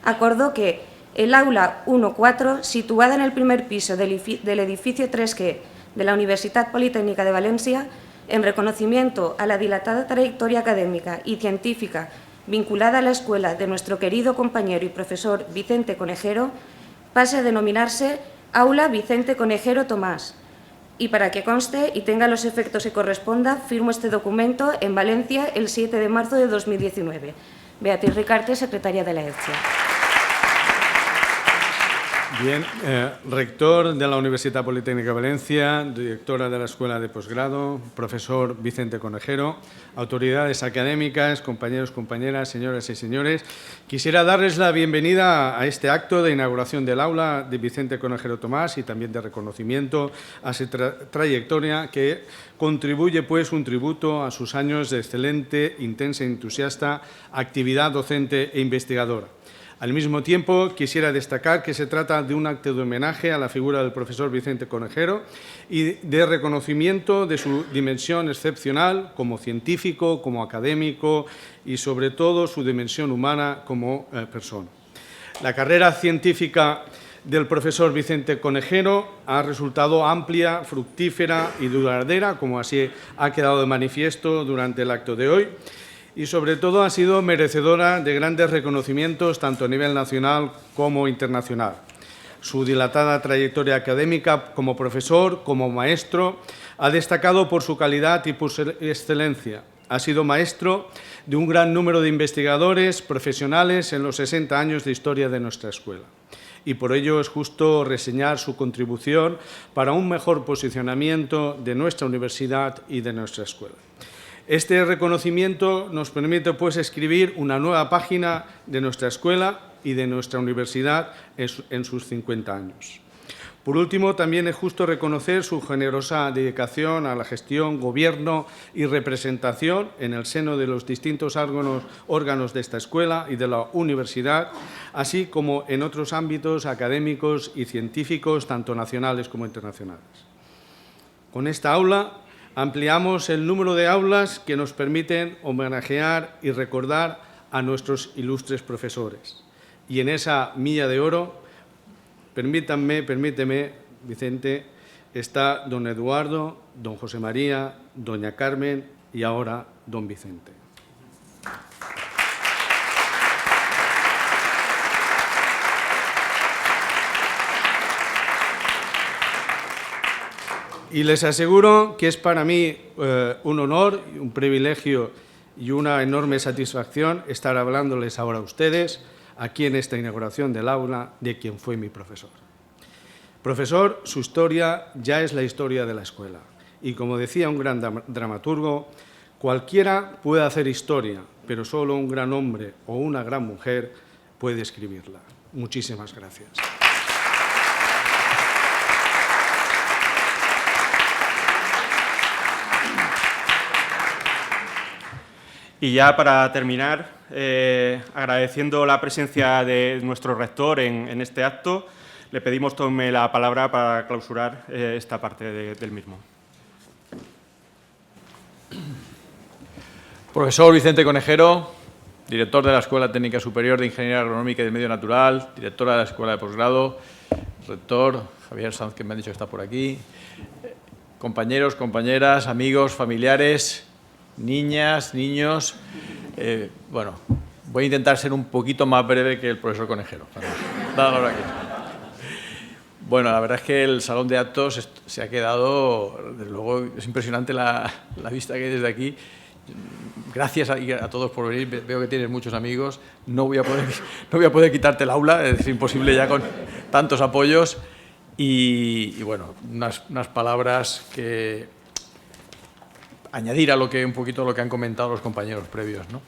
acordó que el aula 1-4, situada en el primer piso del edificio 3G de la Universitat Politécnica de Valencia, en reconocimiento a la dilatada trayectoria académica y científica vinculada a la escuela de nuestro querido compañero y profesor Vicente Conejero, pase a denominarse Aula Vicente Conejero Tomás. Y para que conste y tenga los efectos que corresponda, firmo este documento en Valencia el 7 de marzo de 2019. Beatriz Ricarte, secretaria de la EFCIA. Bien, rector de la Universitat Politécnica de Valencia, directora de la Escuela de Posgrado, profesor Vicente Conejero, autoridades académicas, compañeros, compañeras, señoras y señores, quisiera darles la bienvenida a este acto de inauguración del aula de Vicente Conejero Tomás y también de reconocimiento a su trayectoria que contribuye, pues, un tributo a sus años de excelente, intensa y entusiasta actividad docente e investigadora. Al mismo tiempo, quisiera destacar que se trata de un acto de homenaje a la figura del profesor Vicente Conejero y de reconocimiento de su dimensión excepcional como científico, como académico y, sobre todo, su dimensión humana como persona. La carrera científica del profesor Vicente Conejero ha resultado amplia, fructífera y duradera, como así ha quedado de manifiesto durante el acto de hoy, y sobre todo ha sido merecedora de grandes reconocimientos tanto a nivel nacional como internacional. Su dilatada trayectoria académica como profesor, como maestro, ha destacado por su calidad y por su excelencia. Ha sido maestro de un gran número de investigadores profesionales en los 60 años de historia de nuestra escuela. Y por ello es justo reseñar su contribución para un mejor posicionamiento de nuestra universidad y de nuestra escuela. Este reconocimiento nos permite, pues, escribir una nueva página de nuestra escuela y de nuestra universidad en sus 50 años. Por último, también es justo reconocer su generosa dedicación a la gestión, gobierno y representación en el seno de los distintos órganos de esta escuela y de la universidad, así como en otros ámbitos académicos y científicos, tanto nacionales como internacionales. Con esta aula ampliamos el número de aulas que nos permiten homenajear y recordar a nuestros ilustres profesores. Y en esa milla de oro, permíteme, Vicente, está don Eduardo, don José María, doña Carmen y ahora don Vicente. Y les aseguro que es para mí un honor, un privilegio y una enorme satisfacción estar hablándoles ahora a ustedes, aquí en esta inauguración del aula, de quien fue mi profesor. Profesor, su historia ya es la historia de la escuela. Y como decía un gran dramaturgo, cualquiera puede hacer historia, pero solo un gran hombre o una gran mujer puede escribirla. Muchísimas gracias. Y ya para terminar, agradeciendo la presencia de nuestro rector en este acto, le pedimos tome la palabra para clausurar esta parte del mismo. Profesor Vicente Conejero, director de la Escuela Técnica Superior de Ingeniería Agronómica y del Medio Natural, directora de la Escuela de Posgrado, rector Javier Sanz, que me han dicho que está por aquí, compañeros, compañeras, amigos, familiares, niñas, niños. Bueno, voy a intentar ser un poquito más breve que el profesor Conejero. Bueno, la verdad es que el salón de actos se ha quedado, desde luego, es impresionante la vista que hay desde aquí. Gracias a todos por venir, veo que tienes muchos amigos, no voy a poder quitarte el aula, es imposible ya con tantos apoyos y bueno, unas palabras que añadir a un poquito lo que han comentado los compañeros previos, ¿no?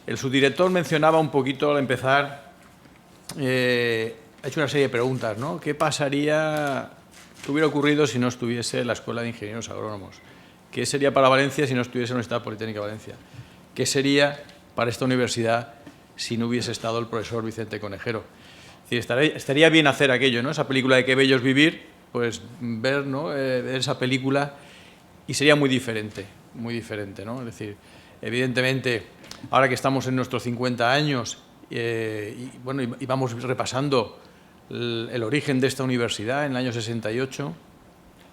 El subdirector mencionaba un poquito al empezar, ha hecho una serie de preguntas, ¿no? ¿Qué pasaría, qué hubiera ocurrido si no estuviese la Escuela de Ingenieros Agrónomos? ¿Qué sería para Valencia si no estuviese la Universidad Politécnica de Valencia? ¿Qué sería para esta universidad si no hubiese estado el profesor Vicente Conejero? Es decir, estaría bien hacer aquello, ¿no? Esa película de Qué bello es vivir, pues ver, ¿no? Ver esa película y sería muy diferente, ¿no? Es decir, evidentemente, ahora que estamos en nuestros 50 años y vamos repasando el origen de esta universidad en el año 68,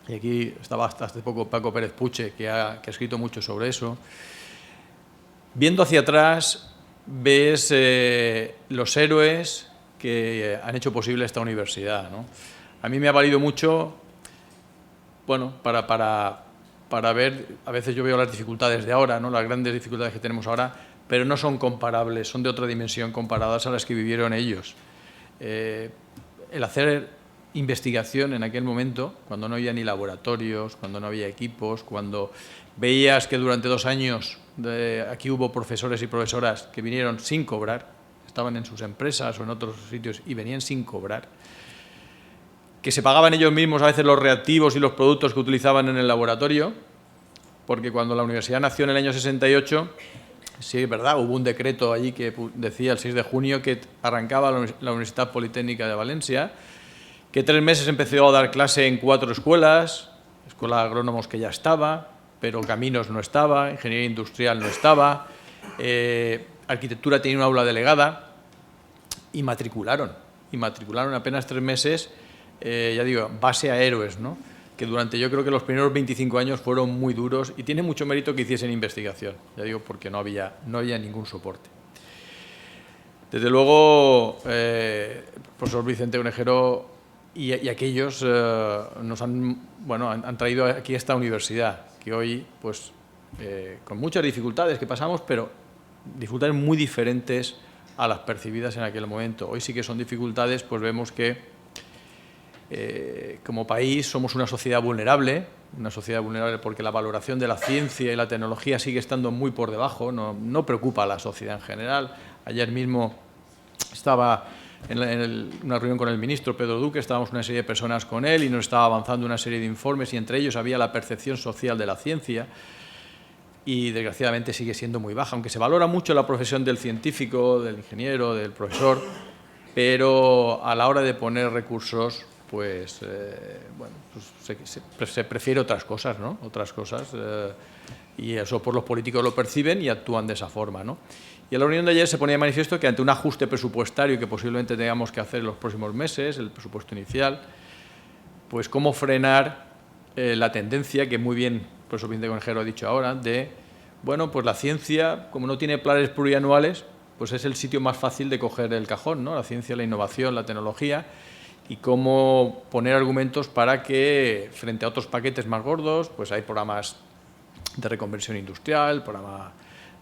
y aquí estaba hasta hace poco Paco Pérez Puche, que ha escrito mucho sobre eso. Viendo hacia atrás, ves los héroes que han hecho posible esta universidad, ¿no? A mí me ha valido mucho, bueno, para ver, a veces yo veo las dificultades de ahora, ¿no? Las grandes dificultades que tenemos ahora, pero no son comparables, son de otra dimensión comparadas a las que vivieron ellos. El hacer investigación en aquel momento, cuando no había ni laboratorios, cuando no había equipos, cuando veías que durante 2 años aquí hubo profesores y profesoras que vinieron sin cobrar, estaban en sus empresas o en otros sitios y venían sin cobrar, que se pagaban ellos mismos a veces los reactivos y los productos que utilizaban en el laboratorio, porque cuando la universidad nació en el año 68, sí, es verdad, hubo un decreto allí que decía el 6 de junio que arrancaba la Universidad Politécnica de Valencia, que 3 meses empezó a dar clase en 4 escuelas, Escuela de Agrónomos que ya estaba, pero Caminos no estaba, Ingeniería Industrial no estaba, Arquitectura tenía una aula delegada, y matricularon apenas 3 meses, ya digo, base a héroes, ¿no? Que durante, yo creo que los primeros 25 años fueron muy duros y tiene mucho mérito que hiciesen investigación, ya digo, porque no había ningún soporte. Desde luego, el profesor Vicente Conejero y aquellos nos han traído aquí a esta universidad, que hoy, pues, con muchas dificultades que pasamos, pero dificultades muy diferentes a las percibidas en aquel momento. Hoy sí que son dificultades, pues vemos que como país somos una sociedad vulnerable porque la valoración de la ciencia y la tecnología sigue estando muy por debajo, no preocupa a la sociedad en general. Ayer mismo estaba en una reunión con el ministro Pedro Duque, estábamos una serie de personas con él y nos estaba avanzando una serie de informes y entre ellos había la percepción social de la ciencia y desgraciadamente sigue siendo muy baja, aunque se valora mucho la profesión del científico, del ingeniero, del profesor, pero a la hora de poner recursos, pues, se prefiere otras cosas, ¿no? Y eso por los políticos lo perciben y actúan de esa forma, ¿no? Y en la reunión de ayer se ponía de manifiesto que ante un ajuste presupuestario que posiblemente tengamos que hacer en los próximos meses, el presupuesto inicial, pues cómo frenar la tendencia que muy bien el profesor Vicente Conejero ha dicho ahora de, bueno, pues la ciencia, como no tiene planes plurianuales, pues es el sitio más fácil de coger el cajón, ¿no? La ciencia, la innovación, la tecnología, y cómo poner argumentos para que, frente a otros paquetes más gordos, pues hay programas de reconversión industrial, programa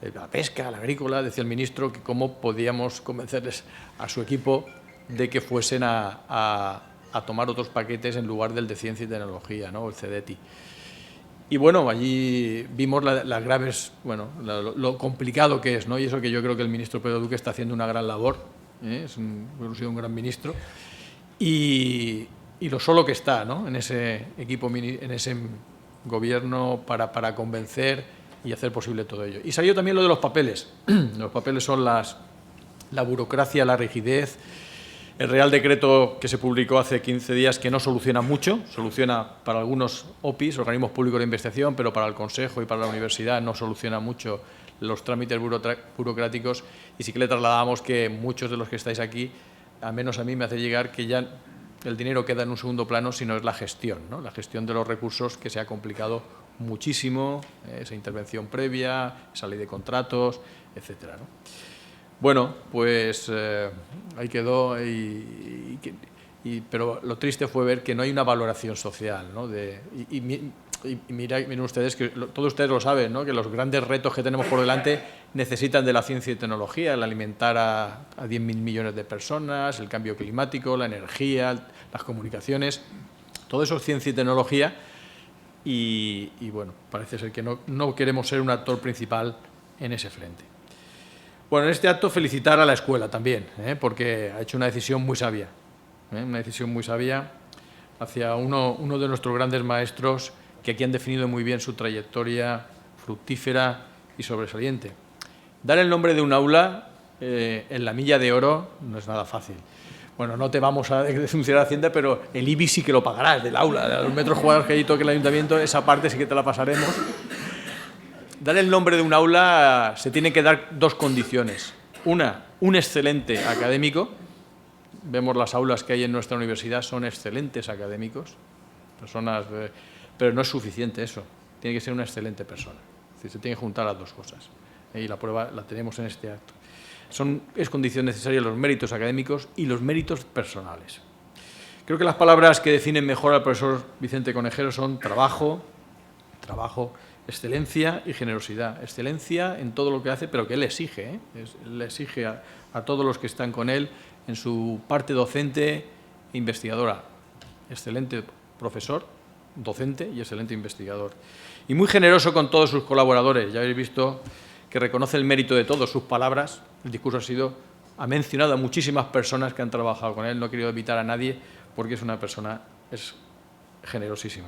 de la pesca, la agrícola, decía el ministro, que cómo podíamos convencerles a su equipo de que fuesen a tomar otros paquetes en lugar del de ciencia y tecnología, ¿no? El CDTI. Y bueno, allí vimos las graves, bueno, lo complicado que es, ¿no? Y eso que yo creo que el ministro Pedro Duque está haciendo una gran labor, ha sido un gran ministro, y lo solo que está, ¿no? En ese equipo, en ese gobierno para convencer y hacer posible todo ello. Y salió también lo de los papeles. Los papeles son la burocracia, la rigidez. El Real Decreto que se publicó hace 15 días, que no soluciona mucho, soluciona para algunos OPIs, organismos públicos de investigación, pero para el Consejo y para la universidad no soluciona mucho los trámites burocráticos, y sí que le trasladamos que muchos de los que estáis aquí, al menos a mí me hace llegar que ya el dinero queda en un segundo plano, sino es la gestión, ¿no? La gestión de los recursos, que se ha complicado muchísimo, esa intervención previa, esa ley de contratos, etcétera, ¿no? Bueno, pues ahí quedó, pero lo triste fue ver que no hay una valoración social, ¿no? Miren ustedes, que todos ustedes lo saben, ¿no? Que los grandes retos que tenemos por delante necesitan de la ciencia y tecnología, el alimentar a 10.000 millones de personas, el cambio climático, la energía, las comunicaciones, todo eso es ciencia y tecnología y bueno, parece ser que no queremos ser un actor principal en ese frente. Bueno, en este acto felicitar a la escuela también, porque ha hecho una decisión muy sabia, hacia uno de nuestros grandes maestros que aquí han definido muy bien su trayectoria fructífera y sobresaliente. Dar el nombre de un aula en la milla de oro no es nada fácil. Bueno, no te vamos a denunciar a Hacienda, pero el IBI sí que lo pagarás del aula, de los metros cuadrados que hay todo que el ayuntamiento, esa parte sí que te la pasaremos. Dar el nombre de un aula se tienen que dar dos condiciones. Una, un excelente académico. Vemos las aulas que hay en nuestra universidad, son excelentes académicos, personas, pero no es suficiente eso, tiene que ser una excelente persona. Es decir, se tienen que juntar las dos cosas. Y la prueba la tenemos en este acto. Es condición necesaria los méritos académicos y los méritos personales. Creo que las palabras que definen mejor al profesor Vicente Conejero son trabajo, excelencia y generosidad. Excelencia en todo lo que hace, pero que él exige, le exige a todos los que están con él en su parte docente e investigadora. Excelente profesor, docente y excelente investigador. Y muy generoso con todos sus colaboradores. Ya habéis visto que reconoce el mérito de todos, sus palabras. El discurso ha mencionado a muchísimas personas que han trabajado con él, no he querido evitar a nadie porque es una persona generosísima.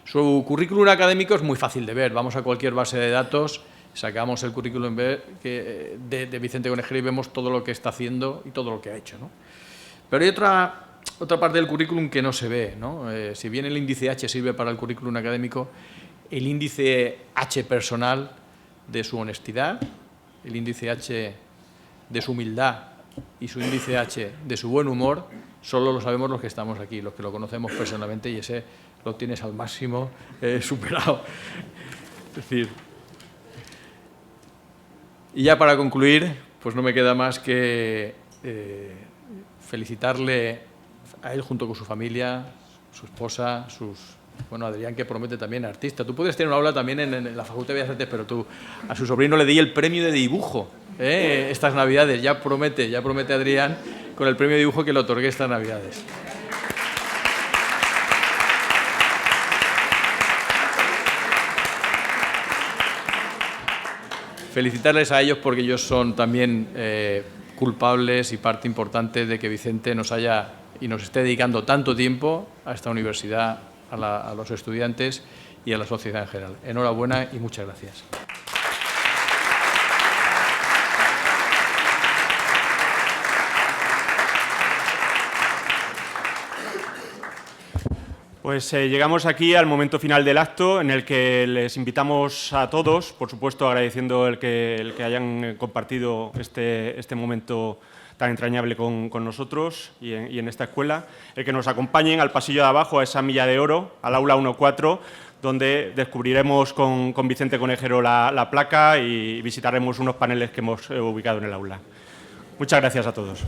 Su currículum académico es muy fácil de ver. Vamos a cualquier base de datos, sacamos el currículum de Vicente Conejero y vemos todo lo que está haciendo y todo lo que ha hecho, ¿no? Pero hay otra parte del currículum que no se ve, ¿no? Si bien el índice H sirve para el currículum académico, el índice H personal de su honestidad, el índice H de su humildad y su índice H de su buen humor, solo lo sabemos los que estamos aquí, los que lo conocemos personalmente, y ese lo tienes al máximo superado. Es decir, y ya para concluir, pues no me queda más que felicitarle a él junto con su familia, su esposa, bueno, Adrián, que promete también artista. Tú puedes tener un aula también en la Facultad de Bellas Artes, pero a su sobrino le di el premio de dibujo estas Navidades. Ya promete Adrián con el premio de dibujo que le otorgué estas Navidades. Felicitarles a ellos porque ellos son también culpables y parte importante de que Vicente nos esté dedicando tanto tiempo a esta universidad, a los estudiantes y a la sociedad en general. Enhorabuena y muchas gracias. Pues llegamos aquí al momento final del acto, en el que les invitamos a todos, por supuesto agradeciendo el que hayan compartido este momento tan entrañable con nosotros y en esta escuela, el que nos acompañen al pasillo de abajo, a esa milla de oro, al aula 1-4, donde descubriremos con Vicente Conejero la placa y visitaremos unos paneles que hemos ubicado en el aula. Muchas gracias a todos.